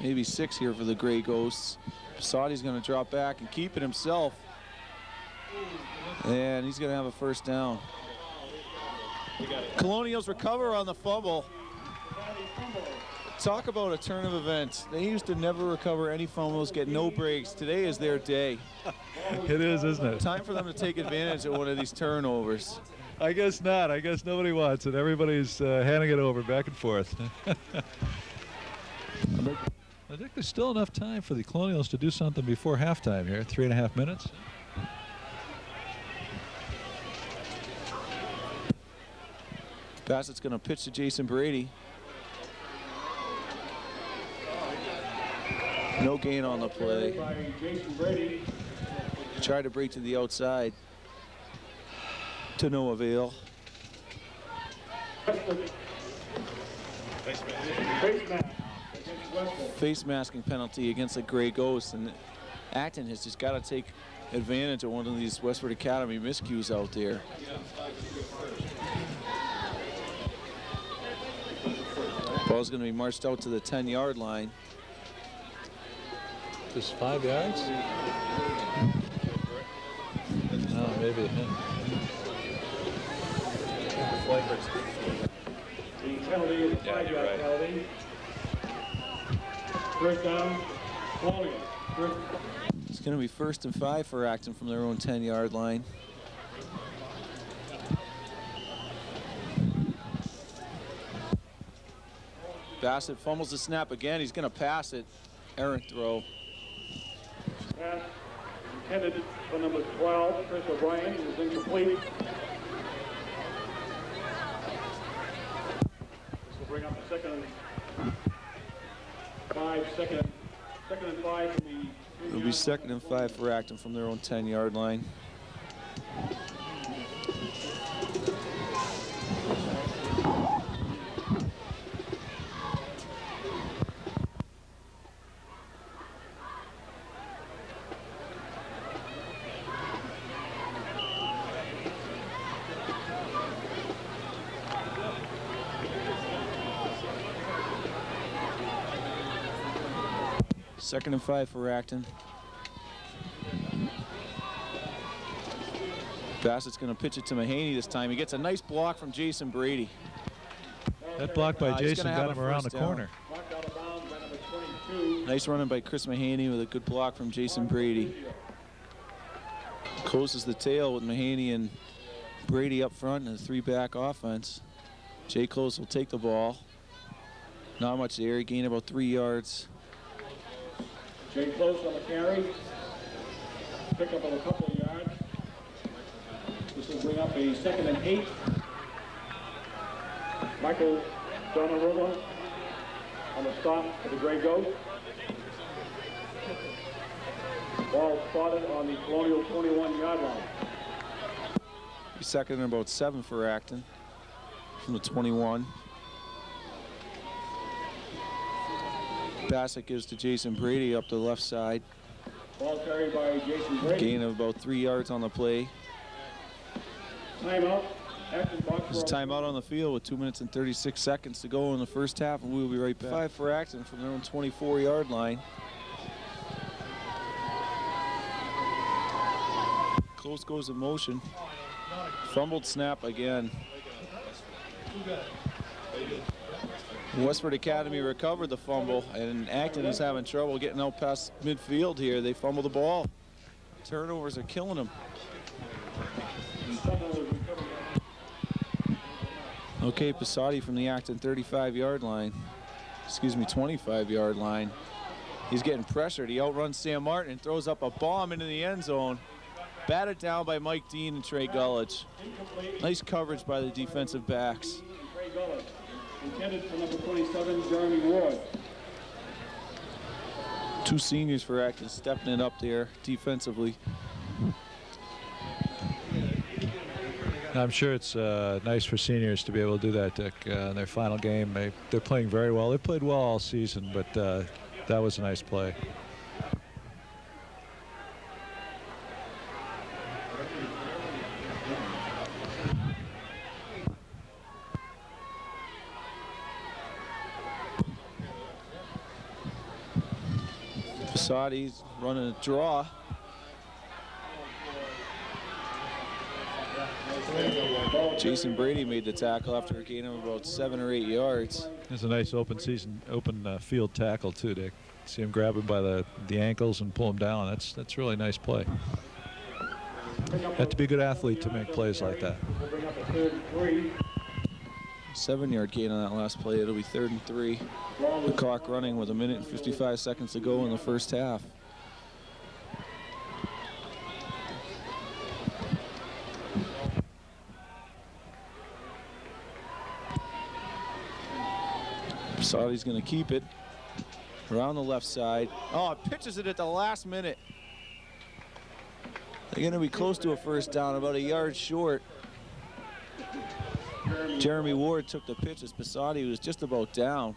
maybe 6 here for the Gray Ghosts. Saudi's going to drop back and keep it himself. And he's going to have a first down. Colonials recover on the fumble. Talk about a turn of events. They used to never recover any fumbles, get no breaks. Today is their day. It is, isn't it? Time for them to take advantage of one of these turnovers. I guess not. I guess nobody wants it. Everybody's handing it over back and forth. I think there's still enough time for the Colonials to do something before halftime here. 3.5 minutes. Bassett's going to pitch to Jason Brady. No gain on the play. By Jason Brady. Tried to break to the outside. To no avail. Face masking penalty against the Gray Ghosts, and Acton has just got to take advantage of one of these Westford Academy miscues out there. Ball's going to be marched out to the 10-yard line. Just 5 yards? No, maybe. The penalty is a 5-yard penalty. First down, Colonial. It's going to be 1st and 5 for Acton from their own 10-yard line. Bassett fumbles the snap again. He's going to pass it. Errant throw. Pass intended for number 12, Chris O'Brien. It was incomplete. This will bring up the 2nd and 5 from the... It'll be 2nd and 5 for Acton from their own 10-yard line. 2nd and 5 for Acton. Bassett's going to pitch it to Mahaney this time. He gets a nice block from Jason Brady. That block by Jason got him around the corner. Nice running by Chris Mahaney with a good block from Jason Brady. Closes the tail with Mahaney and Brady up front in a 3-back offense. Jay Close will take the ball. Not much there. He gained about 3 yards. Jay Close on the carry. Pick up of a couple of yards. This will bring up a 2nd and 8. Michael Donnarumma on the stop for the Gray Ghost. Ball spotted on the Colonial 21-yard line. 2nd and about 7 for Acton from the 21. Bassett gives to Jason Brady up the left side. Ball carried by Jason Brady. Gain of about 3 yards on the play. Timeout. Acton box. There's a timeout on the field with 2 minutes and 36 seconds to go in the first half, and we will be right back. 5 for Acton from their own 24-yard line. Close goes in motion. Fumbled snap again. Westford Academy recovered the fumble, and Acton is having trouble getting out past midfield here. They fumble the ball. Turnovers are killing them. Okay, Passati from the Acton 35-yard line. Excuse me, 25-yard line. He's getting pressured. He outruns Sam Martin and throws up a bomb into the end zone. Batted down by Mike Dean and Trey Gullidge. Nice coverage by the defensive backs. Intended for number 27, Jeremy Ward. 2 seniors for Acton stepping it up there defensively. I'm sure it's nice for seniors to be able to do that, Dick, in their final game. They're playing very well. They played well all season, but that was a nice play. Passati's running a draw. Jason Brady made the tackle after a gain of about 7 or 8 yards. It's a nice open field tackle too, Dick. See him grab him by the ankles and pull him down. That's really nice play. Have to be a good athlete to make plays like that. 7-yard gain on that last play. It'll be 3rd and 3. The clock running with 1 minute and 55 seconds to go in the first half. Passati's going to keep it around the left side. Oh, pitches it at the last minute. They're going to be close to a first down, about a yard short. Jeremy Ward took the pitch as Passati was just about down.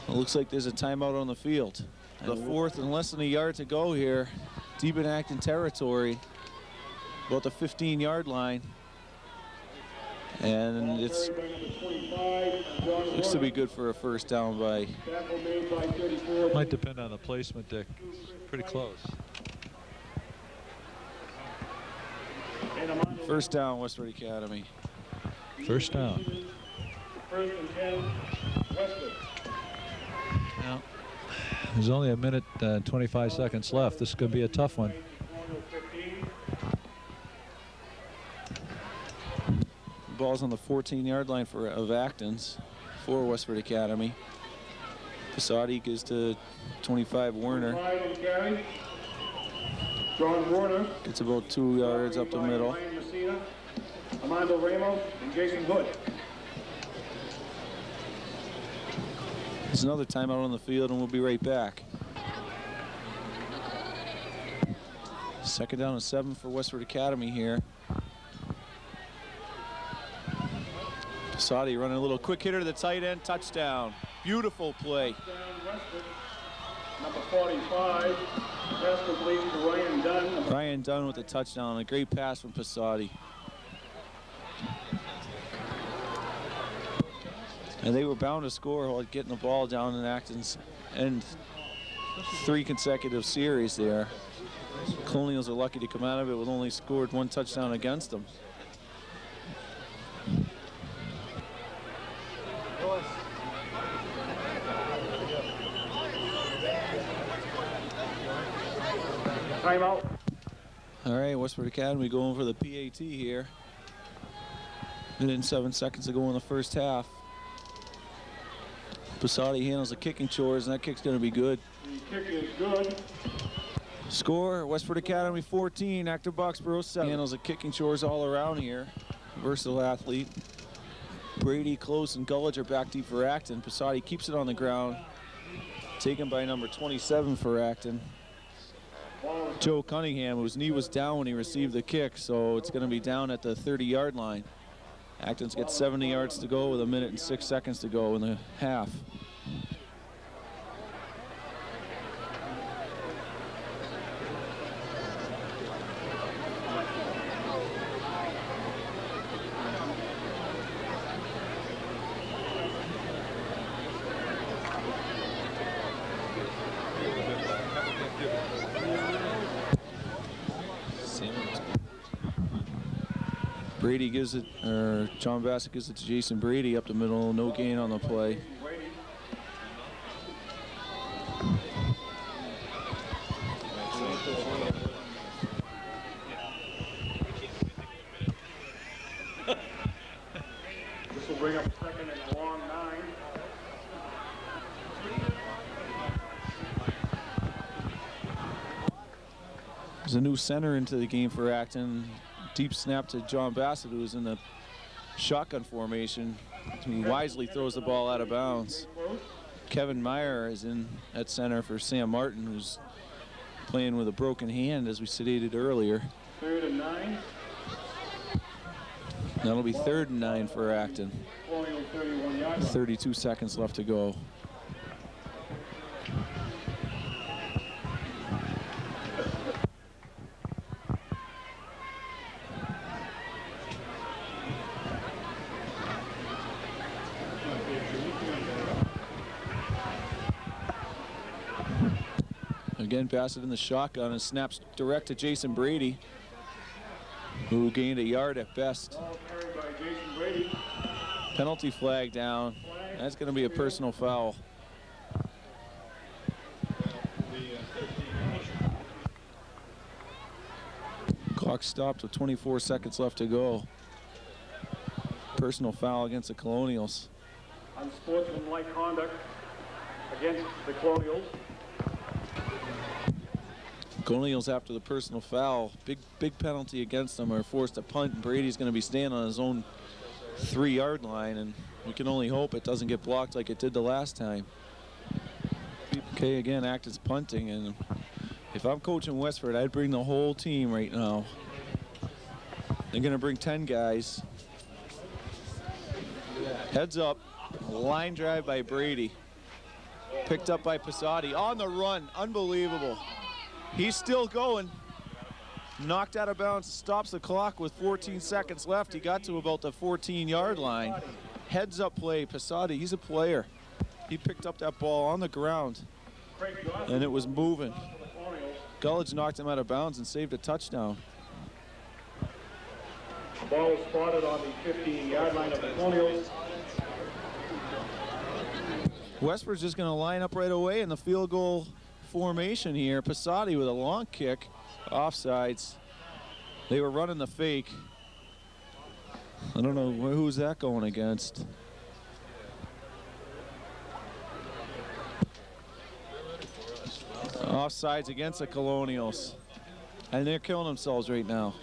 It looks like there's a timeout on the field. The 4th and less than a yard to go here. Deep in Acton territory, about the 15-yard line. And it's looks to be good for a first down by. Might depend on the placement, Dick. Pretty close. First down, Westford Academy. First down. First and 10, Westford. Now, there's only 1 minute and 25 seconds left. This is going to be a tough one. Ball's on the 14-yard line of Acton's for Westford Academy. Passati gives to 25 Werner. John Warner. It's about 2 yards up the middle. Armando Ramos and Jason Hood. There's another timeout on the field, and we'll be right back. 2nd down and 7 for Westford Academy here. Passati running a little quick hitter to the tight end, touchdown. Beautiful play. Number 45, pass complete to Ryan Dunn. Ryan Dunn with the touchdown, a great pass from Passati. And they were bound to score while getting the ball down in Acton's end 3 consecutive series there. Colonials are lucky to come out of it with only scored 1 touchdown against them. Timeout. All right, Westford Academy going for the PAT here. Minute and 7 seconds to go in the first half. Posadi handles the kicking chores, and that kick's going to be good. The kick is good. Score, Westford Academy 14, Active Boxborough 7. Handles the kicking chores all around here. Versatile athlete. Brady, Close, and Gullidge are back deep for Acton. Posadi keeps it on the ground. Taken by number 27 for Acton. Joe Cunningham, whose knee was down when he received the kick, so it's going to be down at the 30-yard line. Acton's got 70 yards to go with 1 minute and 6 seconds to go in the half. Brady gives it, or John Bassett gives it to Jason Brady up the middle, no gain on the play. This will bring up second and a long 9. There's a new center into the game for Acton. Deep snap to John Bassett, who is in the shotgun formation. He wisely throws the ball out of bounds. Kevin Meyer is in at center for Sam Martin, who's playing with a broken hand, as we stated earlier. 3rd and 9. That'll be 3rd and 9 for Acton. 32 seconds left to go. Again, Bassett in the shotgun and snaps direct to Jason Brady, who gained a yard at best. Penalty flag down. That's going to be a personal foul. Clock stopped with 24 seconds left to go. Personal foul against the Colonials. Unsportsmanlike conduct against the Colonials. Colonials, after the personal foul, big penalty against them, are forced to punt, and Brady's going to be standing on his own 3-yard line, and we can only hope it doesn't get blocked like it did the last time. Okay, again, Acton's punting, and if I'm coaching Westford, I'd bring the whole team right now. They're going to bring 10 guys. Heads up, line drive by Brady. Picked up by Posadi on the run, unbelievable. He's still going. Knocked out of bounds, stops the clock with 14 seconds left. He got to about the 14-yard line. Heads up play, Posadi, he's a player. He picked up that ball on the ground, and it was moving. Gullidge knocked him out of bounds and saved a touchdown. The ball was spotted on the 15-yard line of the Colonials. Westford's just going to line up right away in the field goal formation here. Posadi with a long kick, offsides. They were running the fake. I don't know who's that going against. Offsides against the Colonials, and they're killing themselves right now.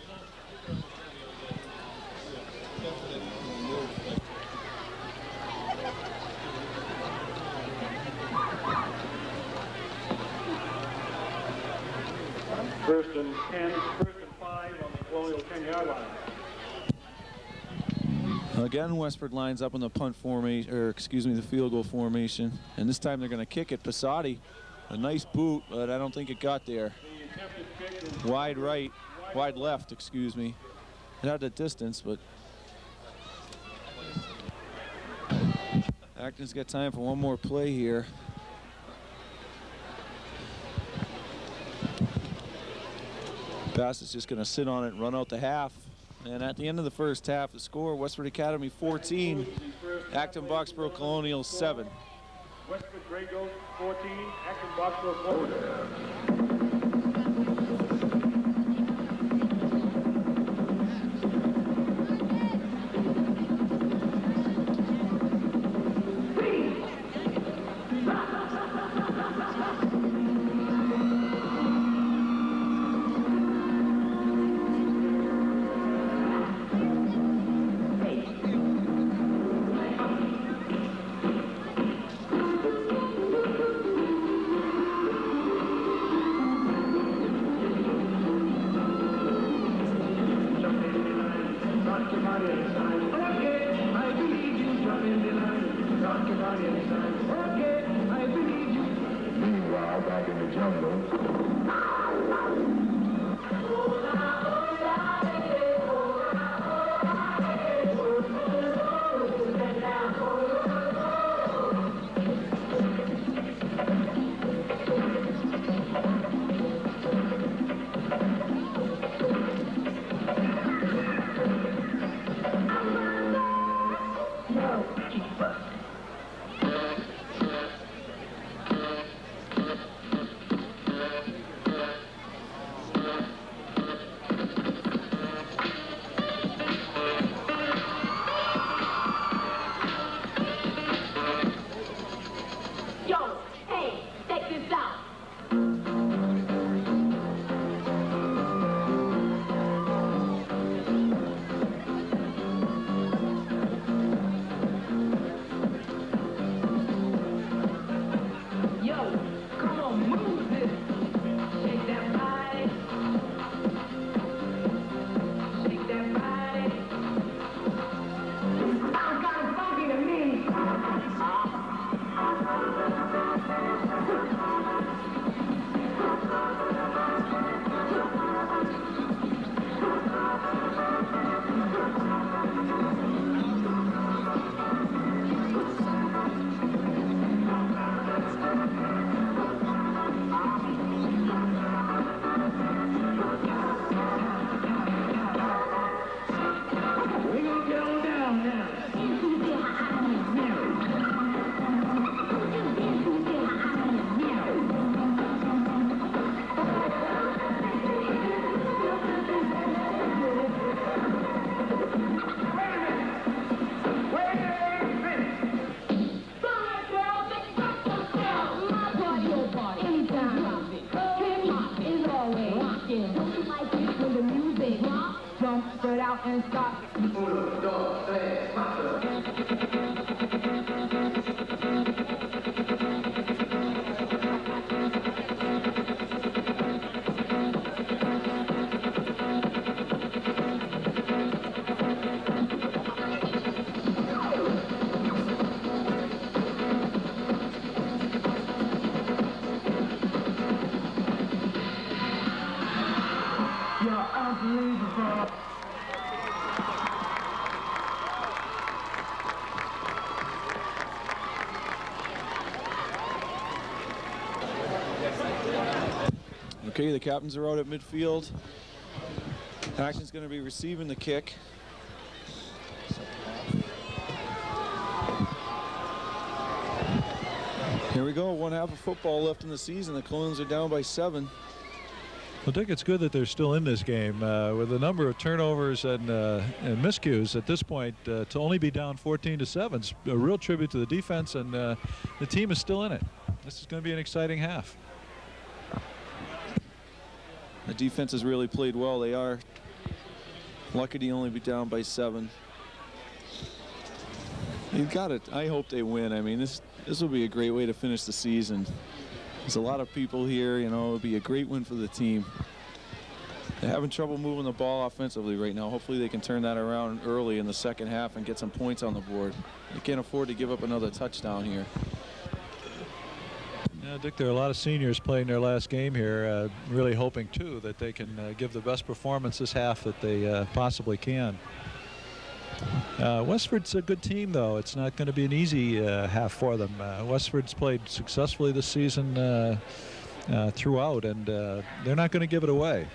First and 5 on the Colonial 10-yard line. Again, Westford lines up in the punt formation, or excuse me, the field goal formation, and this time they're going to kick it. Posadi, a nice boot, but I don't think it got there. Wide right, wide left, excuse me. It had the distance, but Acton's got time for one more play here. Pass is just going to sit on it and run out the half. And at the end of the first half, the score, Westford Academy 14, Acton Boxborough Colonial 7. Westford Grey Goats 14, Acton Boxborough 14. And stop. Uno, dos, tres, cuatro. You're unbelievable. Okay, the captains are out at midfield. Acton's going to be receiving the kick. Here we go, one half of football left in the season. The Colonials are down by 7. I think it's good that they're still in this game with a number of turnovers and miscues at this point. To only be down 14-7 is a real tribute to the defense, and the team is still in it. This is going to be an exciting half. The defense has really played well. They are lucky to only be down by 7. You've got it. I hope they win. I mean, this will be a great way to finish the season. There's a lot of people here, you know, it'll be a great win for the team. They're having trouble moving the ball offensively right now. Hopefully they can turn that around early in the second half and get some points on the board. They can't afford to give up another touchdown here. Yeah, Dick, there are a lot of seniors playing their last game here, really hoping, too, that they can give the best performance this half that they possibly can. Westford's a good team, though. It's not going to be an easy half for them. Westford's played successfully this season throughout, and they're not going to give it away.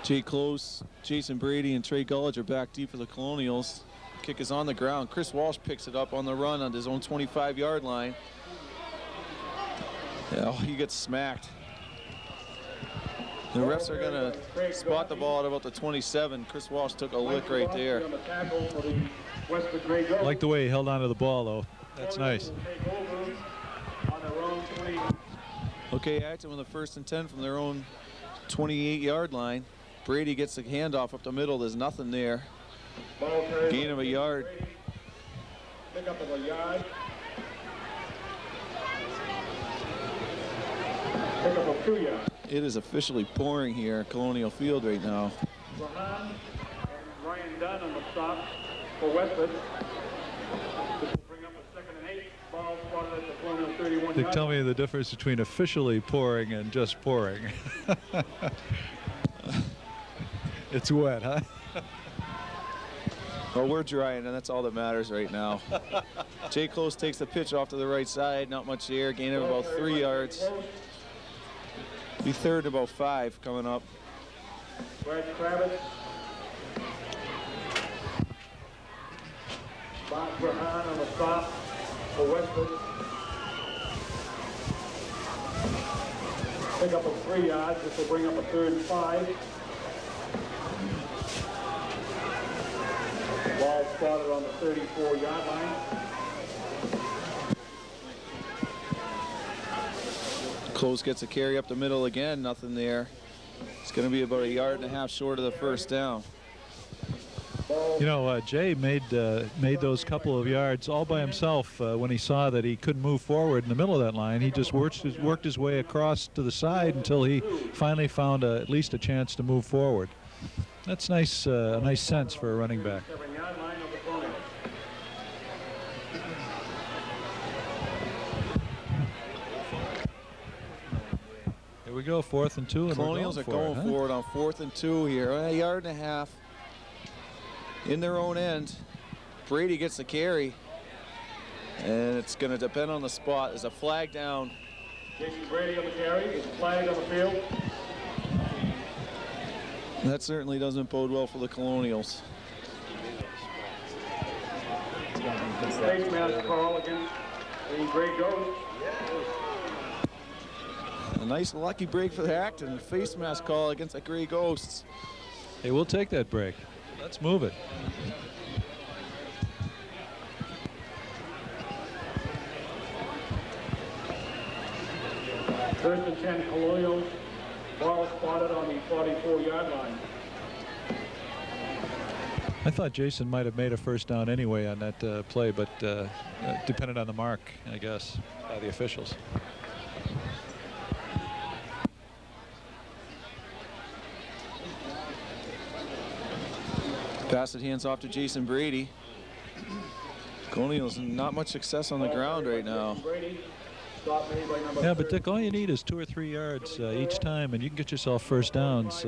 Jay Close, Jason Brady, and Trey Gullidge are back deep for the Colonials. Kick is on the ground. Chris Walsh picks it up on the run on his own 25-yard line. Yeah, he gets smacked. The refs are going to spot the ball at about the 27. Chris Walsh took a lick right there. I like the way he held onto the ball, though. That's nice. Okay, Acton with the 1st and 10 from their own 28-yard line. Brady gets the handoff up the middle. There's nothing there. Gain of a yard. Pick up of a yard. Pick up of 2 yards. It is officially pouring here at Colonial Field right now. Rahan and Ryan Dunn on the stop for Westwood. This will bring up a 2nd and 8. Ball spotted at the Colonial 31 They yard. tell me the difference between officially pouring and just pouring. It's wet, huh? Well, we're drying, and that's all that matters right now. Jay Close takes the pitch off to the right side. Not much there. Gain of about 3 yards. Be 3rd, about 5 coming up. Brad Kravitz. Bob Rahan on the stop for Westwood. Pick up of 3 yards. This will bring up a 3rd and 5. Ball spotted on the 34-yard line. Close gets a carry up the middle again. Nothing there. It's going to be about 1.5 yards short of the 1st down. You know, Jay made those couple of yards all by himself when he saw that he couldn't move forward in the middle of that line. He just worked his way across to the side until he finally found at least a chance to move forward. That's nice, a nice sense for a running back. Here we go, 4th and 2. And Colonials are going forward on 4th and 2 here. 1.5 yards in their own end. Brady gets the carry, and it's going to depend on the spot. There's a flag down. Jason Brady on the carry. There's a flag on the field. That certainly doesn't bode well for the Colonials. Face mask call against the Grey Ghost. A nice lucky break for the Acton. Face mask call against the Grey Ghosts. Hey, we'll take that break. Let's move it. First and 10 Colonials. Ball spotted on the 44-yard line. I thought Jason might have made a 1st down anyway on that play, but depended on the mark, I guess, by the officials. Pass it hands off to Jason Brady. Colonials not much success on the ground right now. Yeah, but Dick, all you need is 2 or 3 yards each time, and you can get yourself 1st downs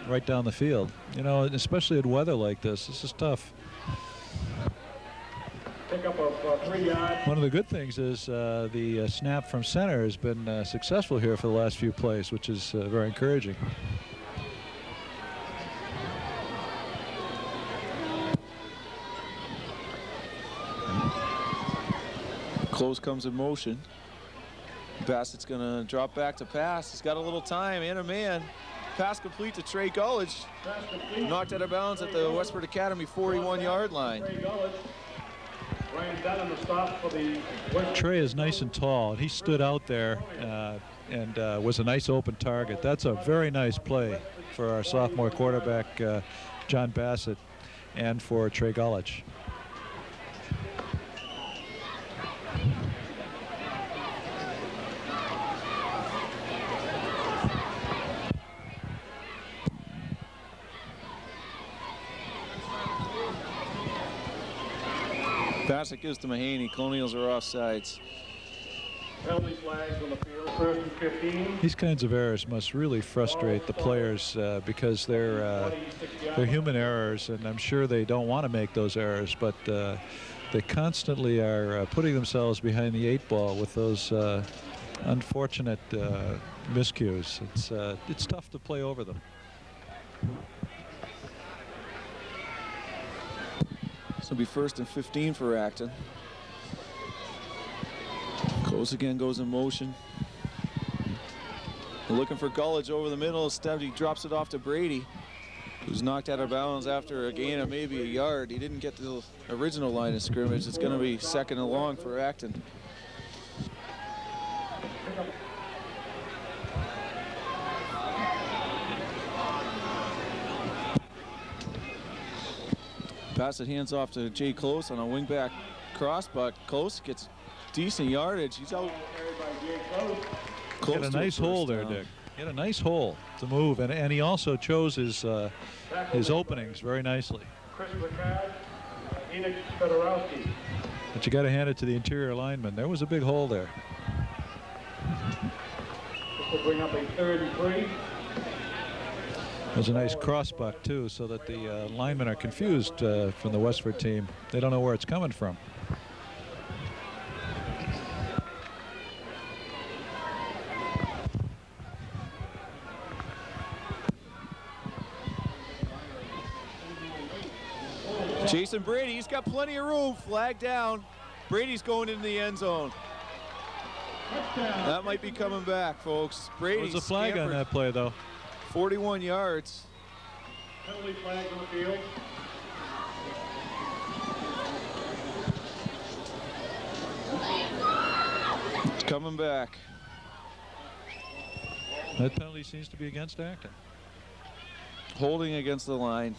right down the field. You know, especially at weather like this. This is tough. Pick up of 3 yards. One of the good things is the snap from center has been successful here for the last few plays, which is very encouraging. Close comes in motion. Bassett's going to drop back to pass. He's got a little time and a man. Pass complete to Trey Gullidge. Knocked out of bounds at the Westford Academy 41-yard line. Trey is nice and tall, and he stood out there and was a nice open target. That's a very nice play for our sophomore quarterback, John Bassett, and for Trey Gullidge. Bassett gives to Mahaney. Colonials are offsides. Penalty flags on the field. 1st and 15. These kinds of errors must really frustrate the players because they're human errors, and I'm sure they don't want to make those errors, but they constantly are putting themselves behind the 8 ball with those unfortunate miscues. It's tough to play over them. This will be 1st and 15 for Acton. Close again, goes in motion. They're looking for Gullidge over the middle. Instead, he drops it off to Brady, who's knocked out of bounds after a gain of maybe a yard. He didn't get to the original line of scrimmage. It's going to be 2nd and long for Acton. Pass it, hands off to Jay Close on a wingback cross, but Close gets decent yardage. He's out. He had a nice hole there, Dick. He had a nice hole to move, and he also chose his openings very nicely. But you got to hand it to the interior lineman. There was a big hole there. This will bring up a 3rd and 3. There's a nice crossbuck too, so that the linemen are confused from the Westford team. They don't know where it's coming from. Jason Brady, he's got plenty of room. Flag down. Brady's going into the end zone. That might be coming back, folks. Brady's There's a flag on that play, though. 41 yards. Penalty flag on the field. It's coming back. That penalty seems to be against Acton. Holding against the line.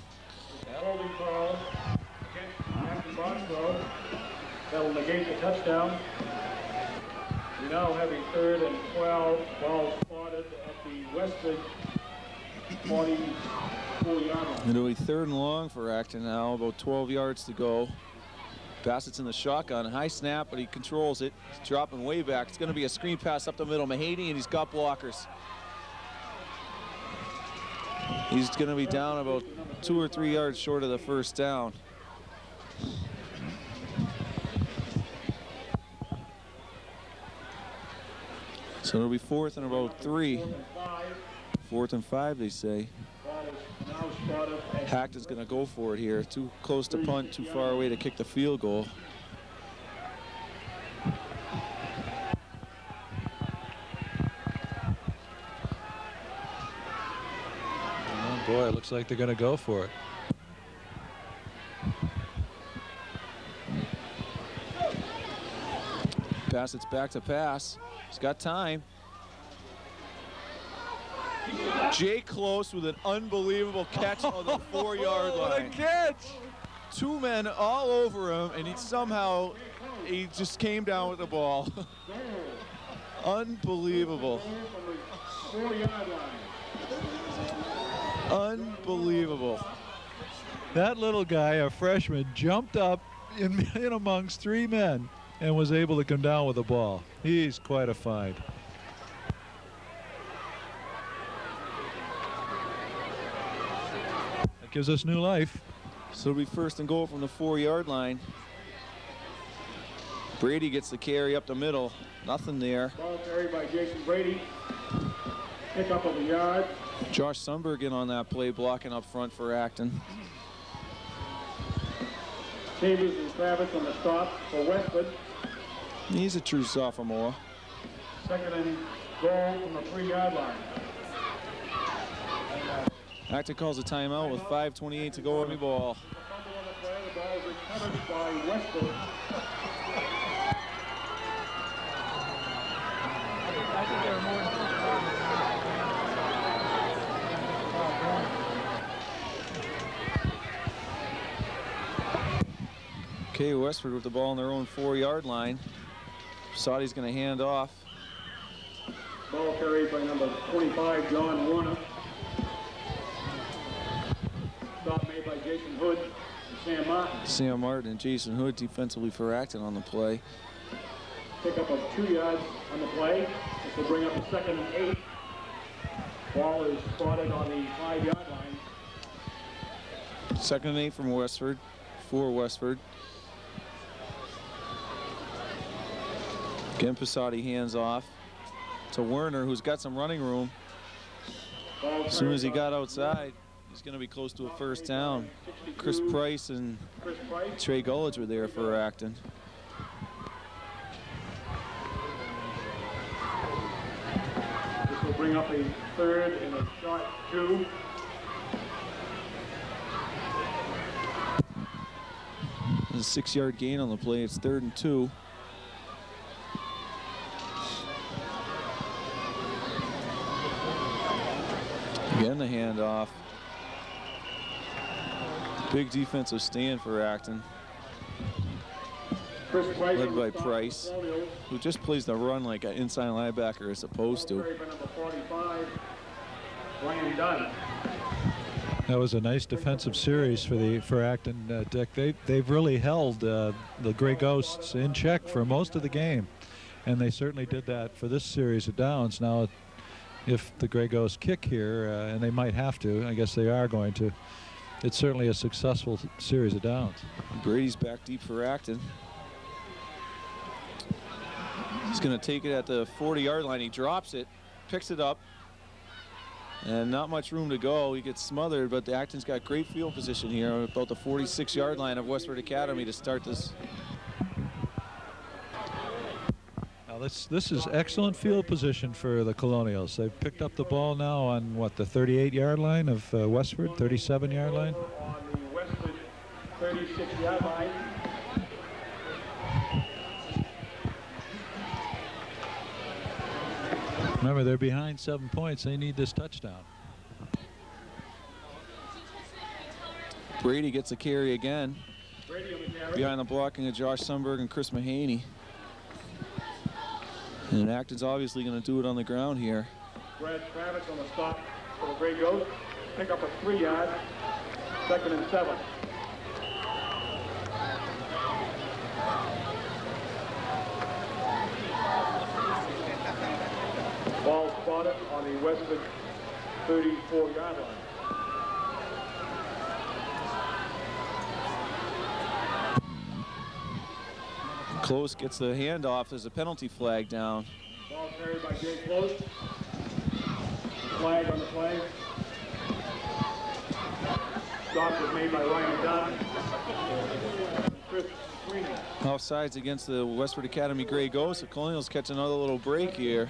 Holding call against Acton Bosco. That will negate the touchdown. We now have a 3rd and 12. Ball spotted at the Westford 44-yard line. It'll be 3rd and long for Acton now, about 12 yards to go. Bassett's in the shotgun, high snap, but he controls it. He's dropping way back. It's going to be a screen pass up the middle. Mahaney, and he's got blockers. He's going to be down about 2 or 3 yards short of the 1st down. So it'll be 4th and about 3. 4th and 5, they say. Hackett is going to go for it here. Too close to punt, too far away to kick the field goal. Oh boy, it looks like they're going to go for it. Bassett's back to pass. He's got time. Jay Close with an unbelievable catch on the 4-yard line. What a catch! 2 men all over him, and he just came down with the ball. Unbelievable. Unbelievable. That little guy, a freshman, jumped up in amongst 3 men and was able to come down with the ball. He's quite a find. That gives us new life. So it'll be 1st and goal from the 4-yard line. Brady gets the carry up the middle. Nothing there. Ball carried by Jason Brady. Pick up of a yard. Josh Sundberg in on that play, blocking up front for Acton. Chambers and Travis on the stop for Westwood. He's a true sophomore. 2nd and goal from the 3-yard line. Acton calls a timeout with 5:28 to go on the ball. The ball is recovered by Westwood. Okay, Westford with the ball on their own 4-yard line. Saudi's going to hand off. Ball carried by number 25, John Warner. Stop made by Jason Hood and Sam Martin. Sam Martin and Jason Hood defensively for Acton on the play. Pick up of 2 yards on the play. This will bring up a 2nd and 8. Ball is spotted on the 5-yard line. 2nd and 8 from Westford, for Westford. Again, Passati hands off to Werner, who's got some running room. As soon as he got outside, He's going to be close to a first down. Chris Price and Trey Gullidge were there for Acton. This will bring up a 3rd and a short 2. There's a 6-yard gain on the play. It's 3rd and 2. Again, the handoff. Big defensive stand for Acton. Led by Price, who just plays the run like an inside linebacker is supposed to. That was a nice defensive series for Acton, Dick. They've really held the Gray Ghosts in check for most of the game, and they certainly did that for this series of downs. Now, if the Gray Ghosts kick here, and they might have to, I guess they are going to, it's certainly a successful series of downs. Brady's back deep for Acton. He's going to take it at the 40-yard line. He drops it, picks it up, and not much room to go. He gets smothered, but the Acton's got great field position here about the 46-yard line of Westford Academy to start this. Now this is excellent field position for the Colonials. They've picked up the ball now on what, the 38-yard line of Westford, 37-yard line. On the Westford 36-yard line. Remember, they're behind 7 points. They need this touchdown. Brady gets a carry again. Behind the blocking of Josh Sundberg and Chris Mahaney. And Acton's obviously going to do it on the ground here. Brad Travis on the stop for the Gray Ghosts. Pick up a 3-yard, 2nd and 7. Ball spotted on the Westford 34-yard line. Close gets the handoff. There's a penalty flag down. Ball carried by Jay Close. Flag on the play. Stop was made by Ryan Dunn. Chris Sweeney. Offsides against the Westford Academy Gray Ghosts. The Colonials catch another little break here.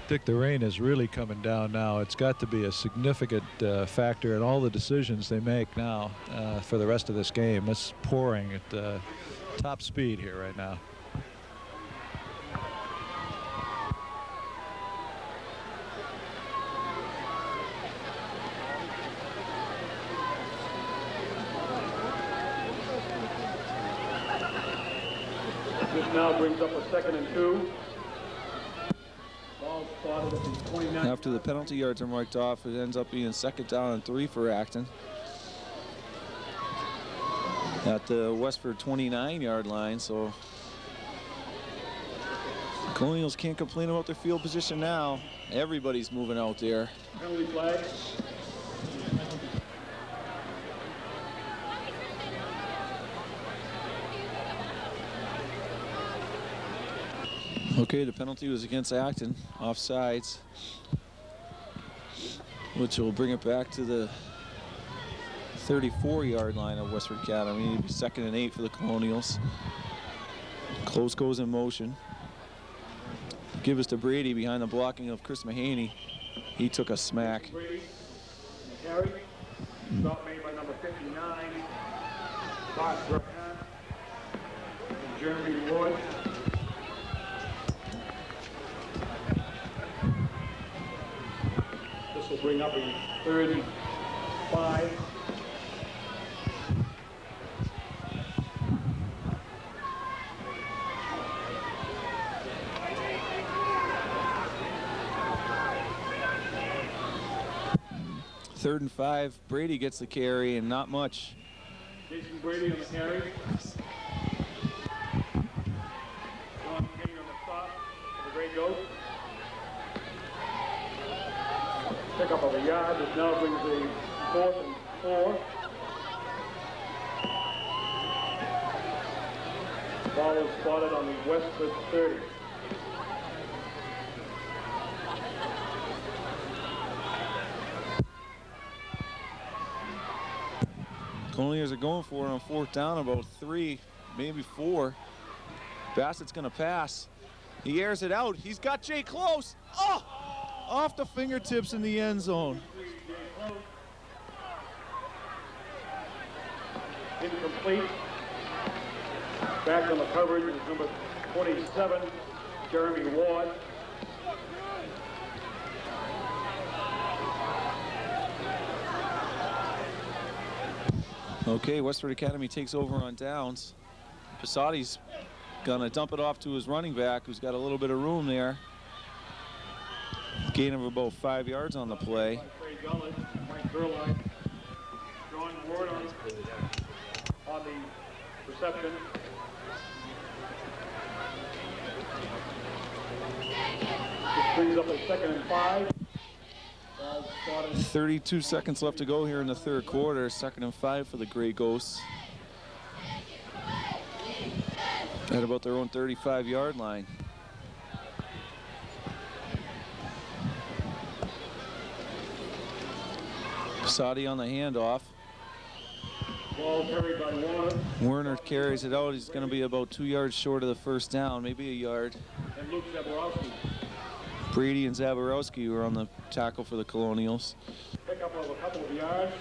Dick, the rain is really coming down now. It's got to be a significant factor in all the decisions they make now for the rest of this game. It's pouring at top speed here right now. This now brings up a 2nd and 2. After the penalty yards are marked off, it ends up being 2nd down and 3 for Acton. At the Westford 29-yard line, so Colonials can't complain about their field position now. Everybody's moving out there. Penalty flag. Okay, the penalty was against Acton, offsides, which will bring it back to the 34-yard line of Westford Academy. It'll be 2nd and 8 for the Colonials. Close goes in motion. Give us to Brady behind the blocking of Chris Mahaney. He took a smack. Brady, carry. Stop made by number 59. Box Brown. Jeremy Wood. This will bring up a 3rd and 5. Third and 5. Brady gets the carry and not much. Jason Brady on the carry. John King on the stop for the Gray Ghosts. Pick up of a yard. This now brings a 4th and 4. Ball is spotted on the Westford 30. Colonials are going for it on 4th down, about 3, maybe 4. Bassett's going to pass. He airs it out. He's got Jay Close. Oh! Off the fingertips in the end zone. Incomplete. Back on the coverage is number 27, Jeremy Ward. Okay, Westford Academy takes over on downs. Passati's gonna dump it off to his running back, who's got a little bit of room there. Gain of about 5 yards on the play. Mike Burline, drawing Ward on the reception. This brings up a 2nd and 5. 32 seconds left to go here in the 3rd quarter. 2nd and 5 for the Grey Ghosts. At about their own 35-yard line. Passati on the handoff. Ball carried by Warner. Werner carries it out. He's going to be about 2 yards short of the 1st down, maybe a yard. And Luke Zaborowski. Brady and Zaborowski were on the tackle for the Colonials. Pick up of a couple of yards.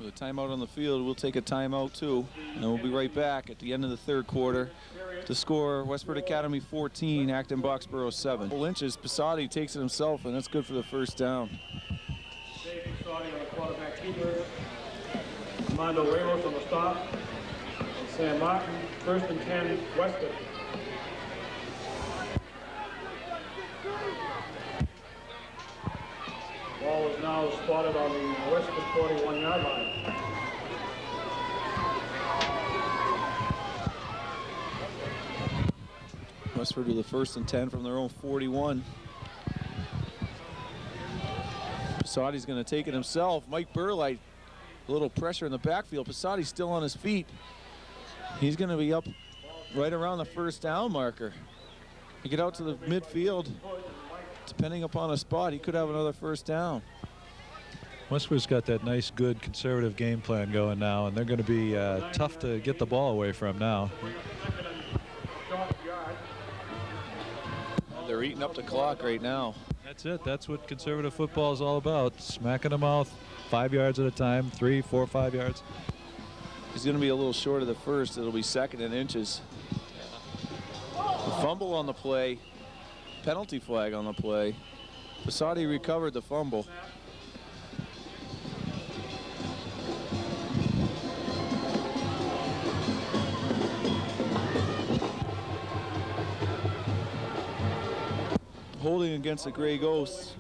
With a timeout on the field, we'll take a timeout too. And we'll be right back at the end of the 3rd quarter to score Westford Academy 14, Acton Boxborough 7. Inches, Passati takes it himself, and that's good for the 1st down. Dave Passati on the quarterback keeper. Armando Ramos on the stop. And Sam Martin, 1st and 10, Westford. Ball is now spotted on the Westford 41-yard line. Westford with the 1st and 10 from their own 41. Passati's going to take it himself. Mike Burlight, a little pressure in the backfield. Passati's still on his feet. He's going to be up right around the 1st down marker. You get out to the midfield, depending upon a spot, he could have another 1st down. Westford's got that nice, good, conservative game plan going now, and they're going to be tough to get the ball away from now. They're eating up the clock right now. That's it. That's what conservative football is all about. Smacking them out 5 yards at a time, 3, 4, 5 yards. He's going to be a little short of the 1st. It'll be 2nd and inches. A fumble on the play. Penalty flag on the play. Passati recovered the fumble. Holding against the Grey Ghosts.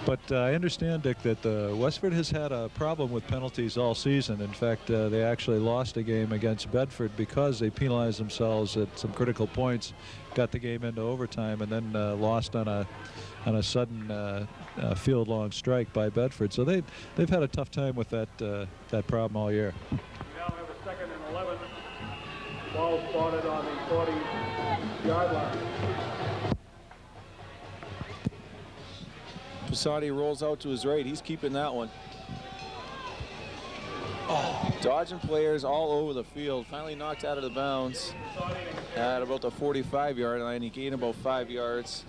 But I understand, Dick, that Westford has had a problem with penalties all season. In fact, they actually lost a game against Bedford because they penalized themselves at some critical points, got the game into overtime, and then lost on a sudden field-long strike by Bedford. So they've had a tough time with that problem all year. We now have a 2nd and 11. Ball spotted on the 40-yard line. Passati rolls out to his right. He's keeping that one. Oh, dodging players all over the field. Finally knocked out of the bounds at about the 45-yard line. He gained about 5 yards.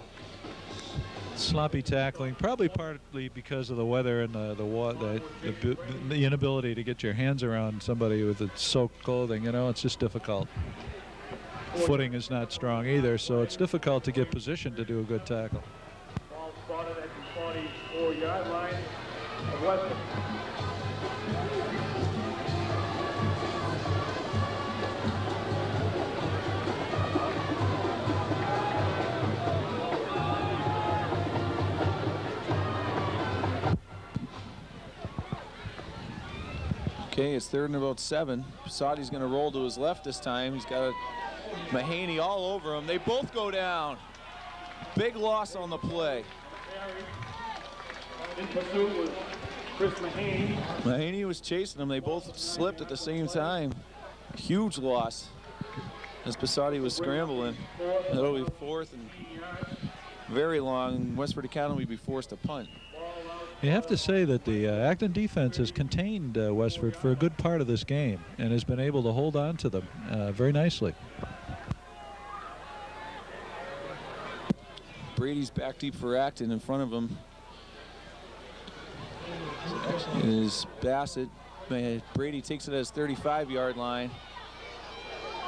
Sloppy tackling, probably partly because of the weather and the inability to get your hands around somebody with soaked clothing. You know, it's just difficult. Footing is not strong either, so it's difficult to get positioned to do a good tackle. Ball spotted at the 44-yard line of Westford. Okay, it's 3rd and about 7. Passati's going to roll to his left this time. He's got Mahaney all over him. They both go down. Big loss on the play. In pursuit was Chris Mahaney. Mahaney was chasing him. They both slipped at the same time. Huge loss as Passati was scrambling. That'll be fourth and very long. Westford Academy will be forced to punt. You have to say that the Acton defense has contained Westford for a good part of this game and has been able to hold on to them very nicely. Brady's back deep for Acton. In front of him is Bassett. Brady takes it at his 35-yard line.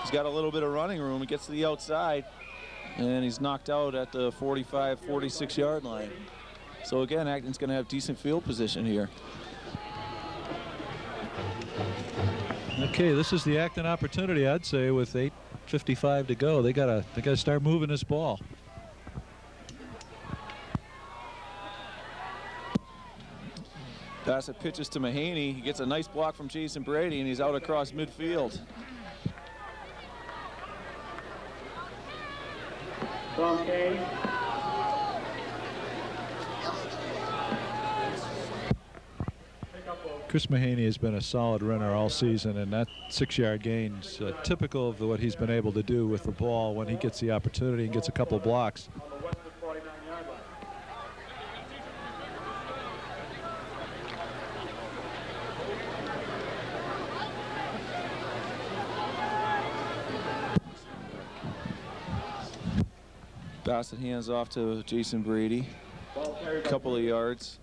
He's got a little bit of running room. He gets to the outside, and he's knocked out at the 45, 46-yard line. So again, Acton's going to have decent field position here. Okay, this is the Acton opportunity, I'd say, with 8:55 to go. They gotta start moving this ball. Bassett pitches to Mahaney. He gets a nice block from Jason Brady, and he's out across midfield. Tom Kane. Chris Mahaney has been a solid runner all season, and that 6-yard gain's typical of what he's been able to do with the ball when he gets the opportunity and gets a couple blocks. On the Westford 49-yard line. Bassett hands off to Jason Brady. A couple of yards.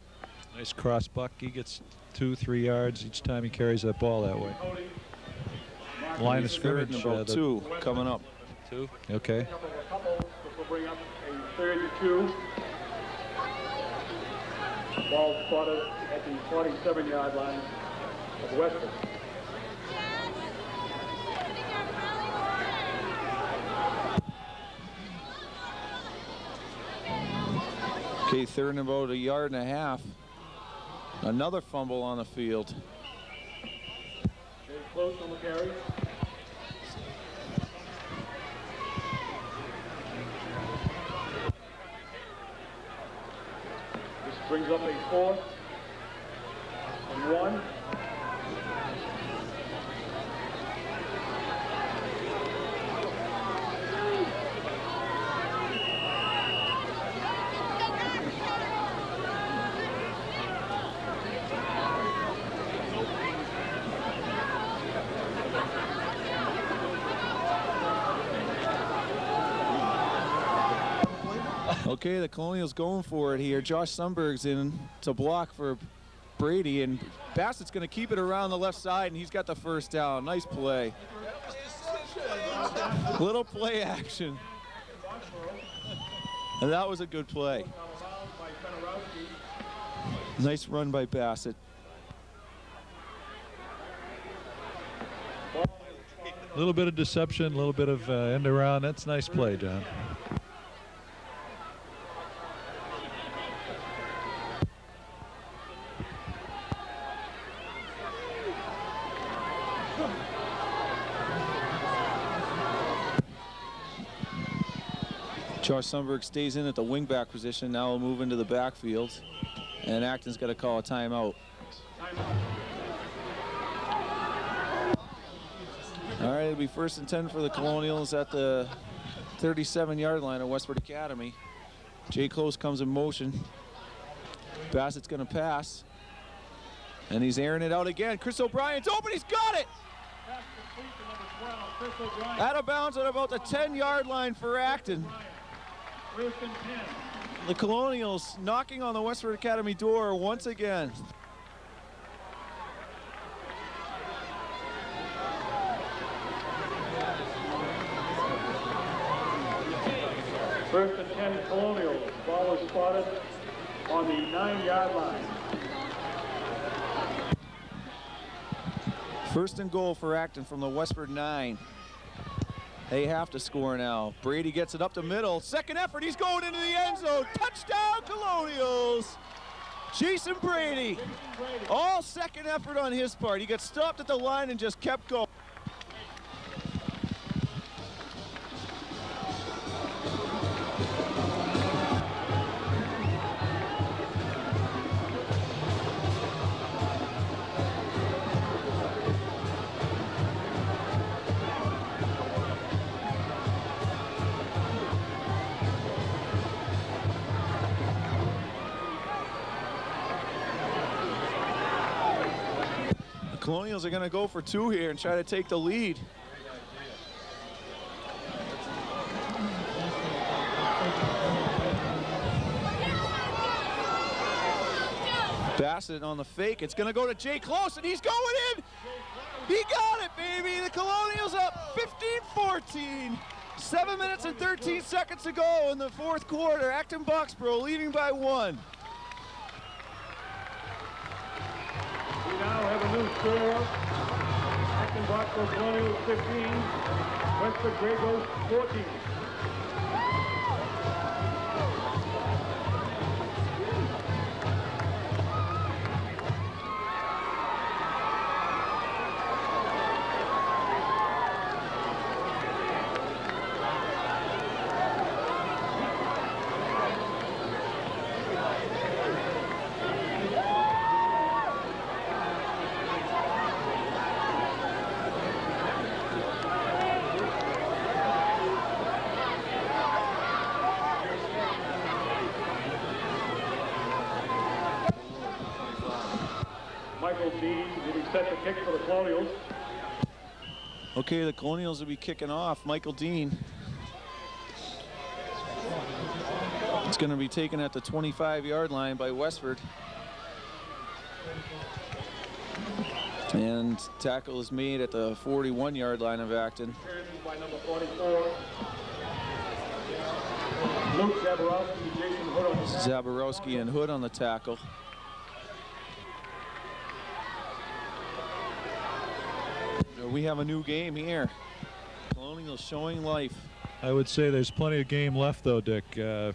Nice cross buck. He gets 2-3 yards each time he carries that ball that way. Line of scrimmage. About 2 coming up. 2? Okay. A couple, which will bring up a 3rd and 2. Ball spotted at the 47-yard line of Westford. Okay, 3rd and about 1.5 yards. Another fumble on the field. Very close on the carry. This brings up a 4th and 1. Okay, the Colonials going for it here. Josh Sundberg's in to block for Brady, and Bassett's going to keep it around the left side, and he's got the first down. Nice play. Little play action. And that was a good play. Nice run by Bassett. A little bit of deception, a little bit of end around. That's a nice play, John. Josh Sundberg stays in at the wingback position. Now we'll move into the backfield. And Acton's got to call a timeout. All right, it'll be 1st and 10 for the Colonials at the 37-yard line of Westford Academy. Jay Close comes in motion. Bassett's going to pass. And he's airing it out again. Chris O'Brien's open. He's got it. Out of bounds at about the 10-yard line for Acton. The Colonials knocking on the Westford Academy door once again. First and 10 Colonials. Ball is spotted on the 9-yard line. 1st and goal for Acton from the Westford 9. They have to score now. Brady gets it up the middle. Second effort, he's going into the end zone. Touchdown, Colonials. Jason Brady. All second effort on his part. He got stopped at the line and just kept going. Colonials are going to go for 2 here and try to take the lead. Bassett on the fake. It's going to go to Jay Close, and he's going in. He got it, baby. The Colonials up 15-14. 7 minutes and 13 seconds to go in the 4th quarter. Acton Boxborough leading by 1. We now have a new score. Acton Boxborough Colonials 15, Westford Grey Ghosts 14. Set the kick for the Colonials. Okay, the Colonials will be kicking off. Michael Dean. It's going to be taken at the 25-yard line by Westford. And tackle is made at the 41-yard line of Acton. By number 44. Luke Zaborowski, Jason Hood on the tackle. Zaborowski and Hood on the tackle. We have a new game here. Colonials showing life. I would say there's plenty of game left, though, Dick.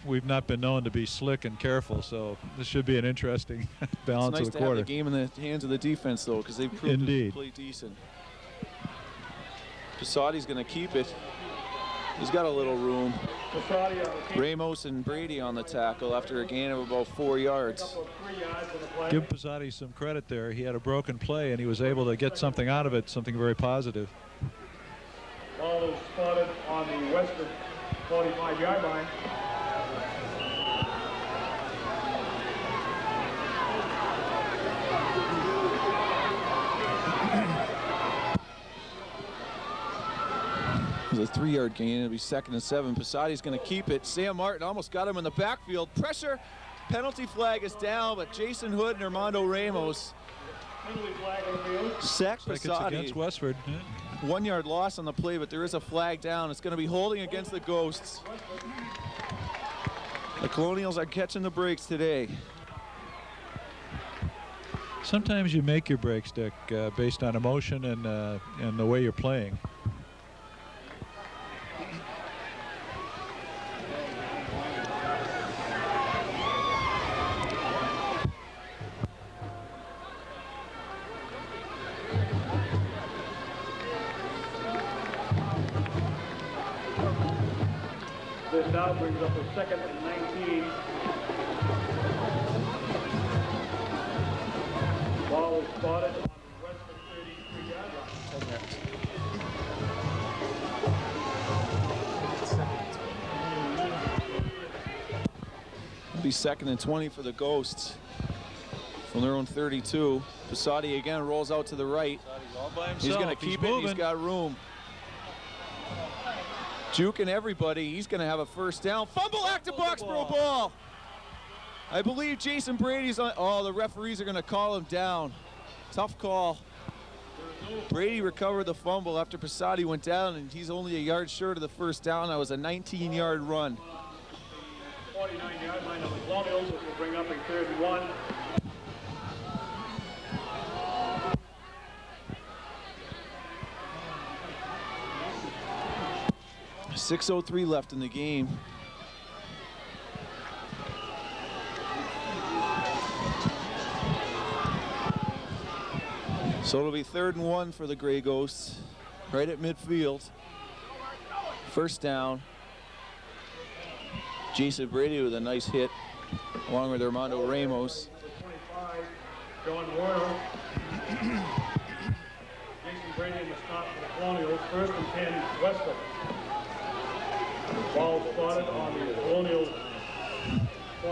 We've not been known to be slick and careful, so this should be an interesting balance of the quarter. It's nice to have the game in the hands of the defense, though, because they've proved to play decent. Passati's going to keep it. He's got a little room. Ramos and Brady on the tackle after a gain of about 4 yards. Give Passati some credit there. He had a broken play, and he was able to get something out of it, something very positive. Ball is spotted on the Western 45-yard line. It was a 3-yard gain. It'll be 2nd and 7. Passati's going to keep it. Sam Martin almost got him in the backfield. Pressure. Penalty flag is down, but Jason Hood and Armando Ramos sack Passati. Against Westford. 1 yard loss on the play, but there is a flag down. It's going to be holding against the Ghosts. The Colonials are catching the breaks today. Sometimes you make your breaks, Dick, based on emotion and the way you're playing. This now brings up a 2nd and 19. Ball is spotted on the Western 33-yard line. It'll be 2nd and 20 for the Ghosts from their own 32. Passati again rolls out to the right. He's going to keep it. He's got room. Juking everybody. He's going to have a first down. Fumble, Acton Boxborough ball. I believe Jason Brady's on. Oh, the referees are going to call him down. Tough call. Brady recovered the fumble after Passati went down, and he's only a yard short of the first down. That was a 19-yard run. 49-yard line of the Colonials, which will bring up a 3rd and 1. 6:03 left in the game. So it'll be 3rd and 1 for the Grey Ghosts, right at midfield. First down. Jason Brady with a nice hit, along with Armando Ramos. 25, John Royal. Jason Brady in the stop for the Colonials. 1st and 10, Westford. Ball spotted on the Colonials.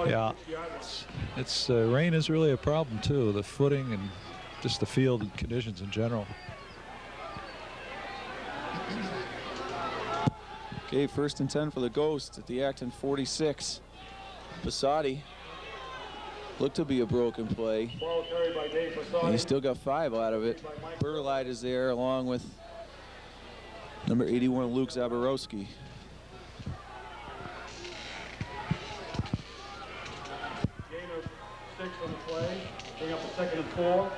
Yeah, it's rain is really a problem too. The footing and just the field and conditions in general. Okay, 1st and 10 for the Ghosts at the Acton 46. Basati looked to be a broken play. Ball carried by Dave Basati. And he still got 5 out of it. Burlide is there along with number 81, Luke Zaborowski. Gain of 6 on the play. Bring up a 2nd and 4.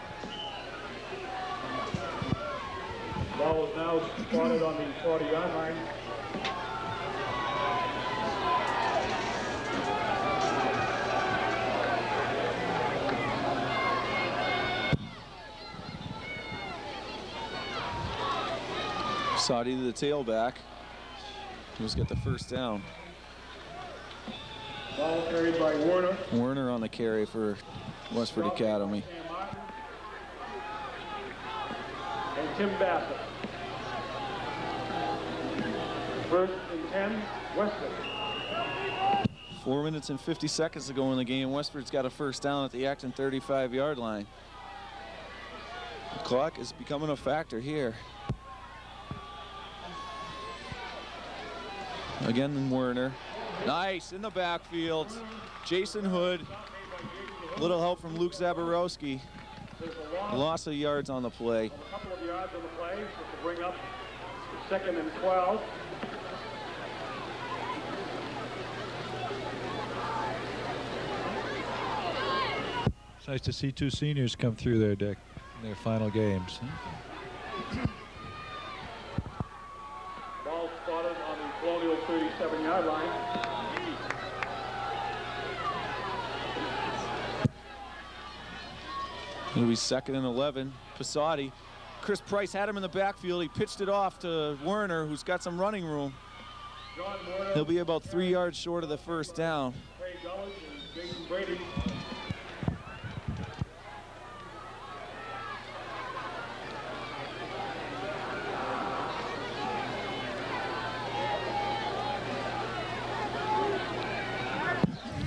Ball is now spotted on the 40-yard line. Basati to the tailback. Who's got the 1st down? Ball carried by Werner. Werner on the carry for Westford Academy. And Tim Bassett. 1st and 10, Westford. 4 minutes and 50 seconds to go in the game. Westford's got a 1st down at the Acton 35-yard line. The clock is becoming a factor here. Again, Werner. Nice in the backfield. Jason Hood. Little help from Luke Zaborowski. Loss of yards on the play. A couple of yards on the play, just to bring up 2nd and 12. It's nice to see 2 seniors come through there, Dick, in their final games. Ball spotted on the Colonial 37-yard line. It'll be 2nd and 11. Basati. Chris Price had him in the backfield. He pitched it off to Werner, who's got some running room. He'll be about 3 yards short of the 1st down. Trey Gulledge and Jason Brady.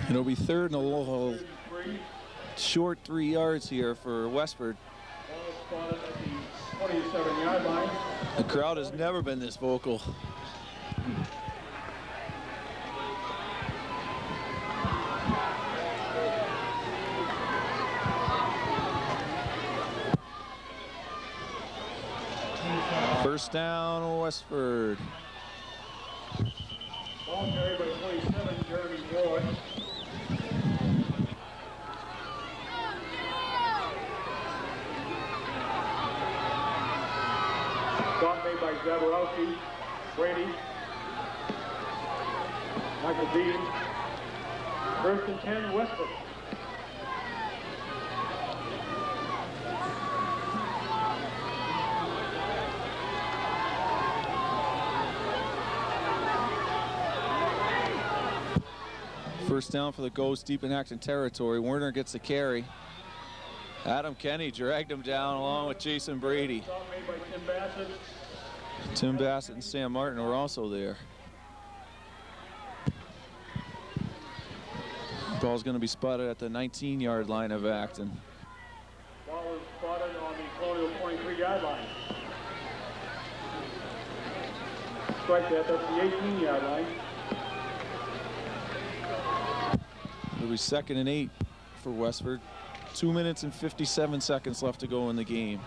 It'll be 3rd and a little short 3 yards here for Westford. Ball spotted at the 27-yard line. The crowd has never been this vocal. First down, Westford. Ball carried by 27, Jeremy Ward. Stop made by Zaborowski, Brady, Michael Dean. 1st and 10, Westford. First down for the Ghosts deep in Acton territory. Werner gets the carry. Adam Kenny dragged him down along with Jason Brady. Stop made by Tim Bassett. Tim Bassett and Sam Martin were also there. Ball's going to be spotted at the 19-yard line of Acton. Ball is spotted on the Colonial 23-yard line. Strike that, that's the 18-yard line. It'll be 2nd and 8 for Westford. 2 minutes and 57 seconds left to go in the game.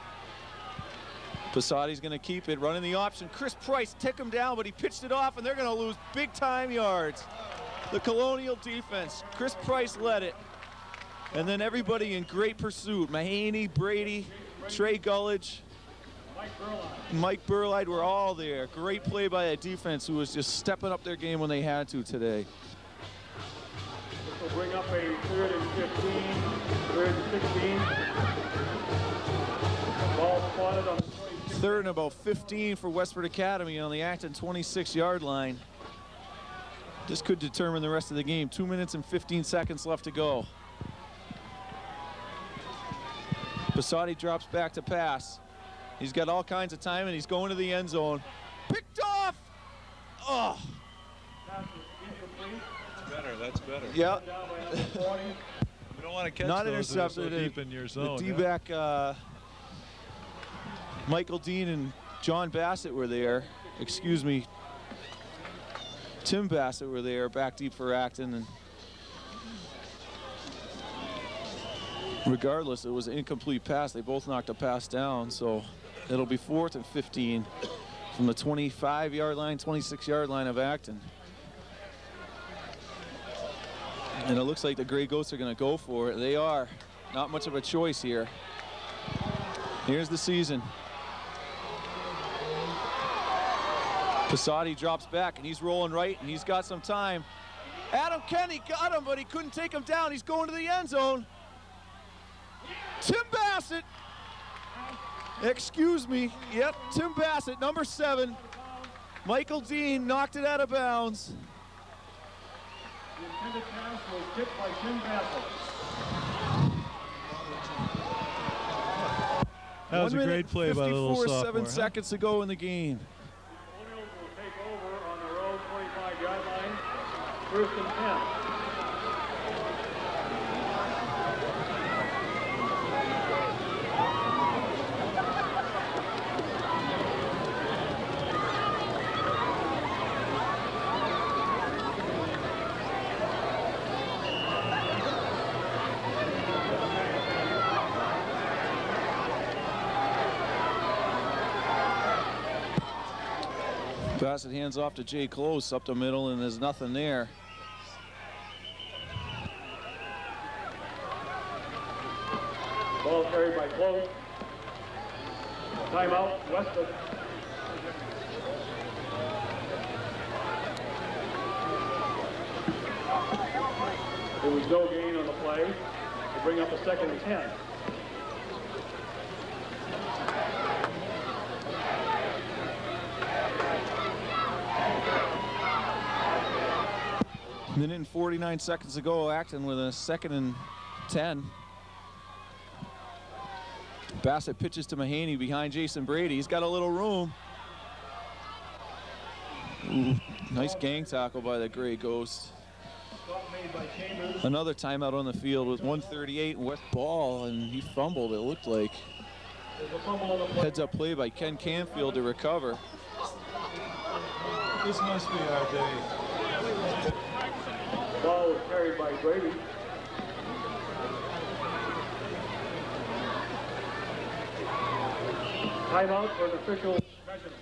Basati's going to keep it, running the option. Chris Price took him down, but he pitched it off, and they're going to lose big-time yards. The Colonial defense. Chris Price led it. And then everybody in great pursuit. Mahaney, Brady, Trey Gulledge, Mike Burlide were all there. Great play by a defense who was just stepping up their game when they had to today. This will bring up a 3rd and 15, 3rd and 16. Ball spotted on the 26. 3rd and about 15 for Westford Academy on the Acton 26-yard line. This could determine the rest of the game. 2 minutes and 15 seconds left to go. Basati drops back to pass. He's got all kinds of time, and he's going to the end zone. Picked off! Oh! That's better, that's better. Yeah. You don't want to catch Not those that are so intercepted. deep in your zone. The D-back Michael Dean and John Bassett were there. Excuse me, Tim Bassett were there, back deep for Acton. And regardless, it was an incomplete pass. They both knocked a pass down, so it'll be 4th and 15 from the 25-yard line, 26-yard line of Acton. And it looks like the Gray Ghosts are going to go for it. They are. Not much of a choice here. Here's the season. Passati drops back, and he's rolling right, and he's got some time. Adam Kenny got him, but he couldn't take him down. He's going to the end zone. Tim Bassett. Excuse me. Yep, Tim Bassett, number 7. Michael Dean knocked it out of bounds. The intended pass was kicked by Tim Bassett. That was a great play by the little sophomore. 7 seconds to go in the game. Colonials will take over on their own 25-yard line. 1st and 10. Bassett hands off to Jay Close up the middle, and there's nothing there. Ball carried by Close. Timeout, Westwood. There was no gain on the play to bring up a 2nd and 10. Minute and 49 seconds to go. Acton with a 2nd and 10. Bassett pitches to Mahaney behind Jason Brady. He's got a little room. Ooh, nice gang tackle by the Gray Ghost. Another timeout on the field with 1:38 West ball, and he fumbled, it looked like. Heads up play by Ken Canfield to recover. This must be our day. Ball was carried by Brady. Timeout for an official measurement.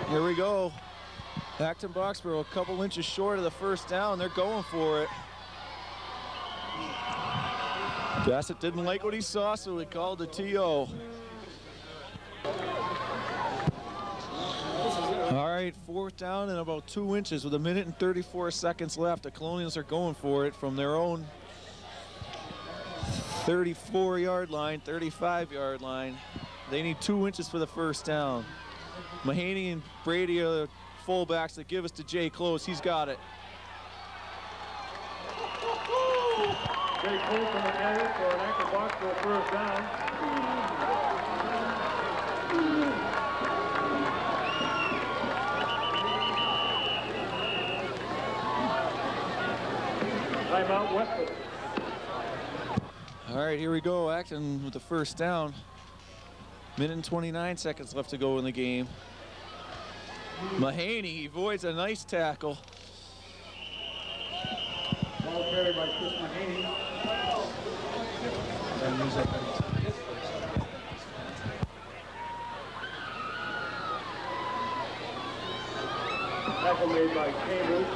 Here we go. Acton Boxborough a couple inches short of the 1st down. They're going for it. Bassett didn't like what he saw, so he called the TO. All right, 4th down and about 2 inches with 1 minute and 34 seconds left. The Colonials are going for it from their own 34-yard line, 35-yard line. They need 2 inches for the 1st down. Mahaney and Brady are the fullbacks that give us to Jay Close. He's got it. Jay Close on the carry for an Acton Boxborough 1st down. Timeout, Westwood. All right, here we go. Acton with the 1st down. 1 minute and 29 seconds left to go in the game. Mahaney avoids a nice tackle. Ball carried by Chris Mahaney. Tackle made by Chambers.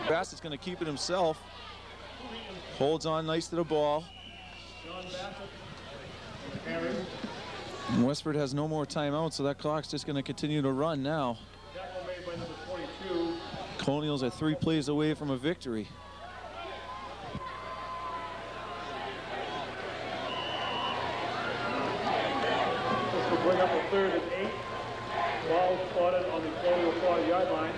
Bassett's going to keep it himself. Holds on nice to the ball. And Westford has no more timeouts, so that clock's just going to continue to run now. Colonials are 3 plays away from a victory. This will bring up a 3rd and 8. Ball spotted on the Colonial 40-yard line.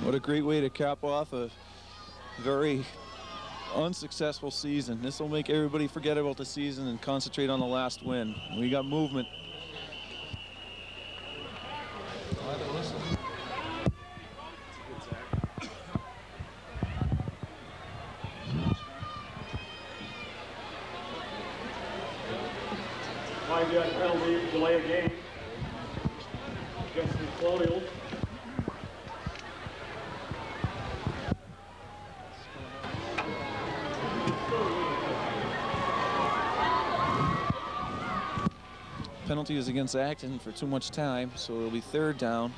What a great way to cap off a very unsuccessful season. This will make everybody forget about the season and concentrate on the last win. We got movement. Five-yard penalty, delay of game against the Colonials. Penalty is against Acton for too much time, so it'll be 3rd down,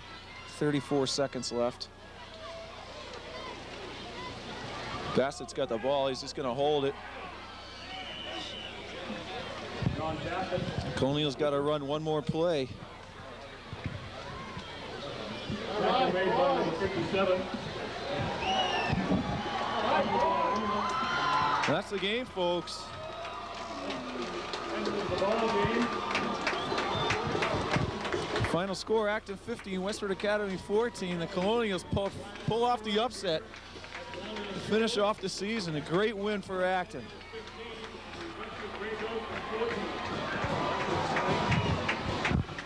34 seconds left. Bassett's got the ball, he's just gonna hold it. Colonial's got to run one more play. That's the game, folks. Final score, Acton 15, Westford Academy 14. The Colonials pull off the upset, finish off the season. A great win for Acton.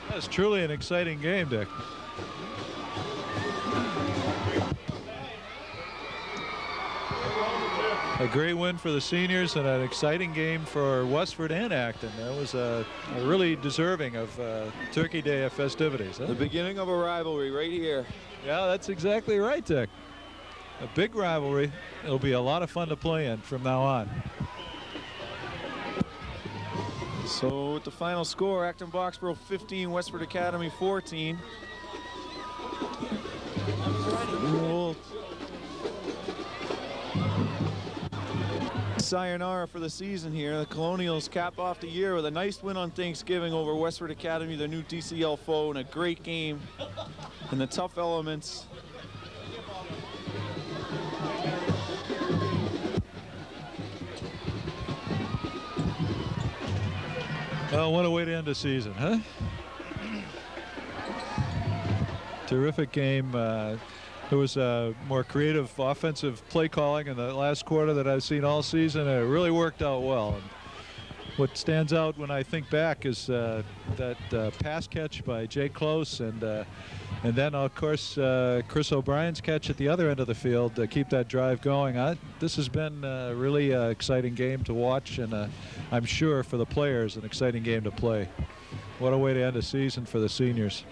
That's truly an exciting game, Dick. A great win for the seniors and an exciting game for Westford and Acton. That was really deserving of Turkey Day festivities. Huh? The beginning of a rivalry right here. Yeah, that's exactly right, Dick. A big rivalry. It'll be a lot of fun to play in from now on. So with the final score, Acton Boxborough 15, Westford Academy 14. We'll sayonara for the season here. The Colonials cap off the year with a nice win on Thanksgiving over Westford Academy, their new DCL foe, and a great game in the tough elements. Well, what a way to end the season, huh? Terrific game. There was a more creative offensive play calling in the last quarter that I've seen all season. It really worked out well. And what stands out when I think back is that pass catch by Jay Close, and then of course Chris O'Brien's catch at the other end of the field to keep that drive going. This has been a really exciting game to watch, and I'm sure for the players an exciting game to play. What a way to end a season for the seniors.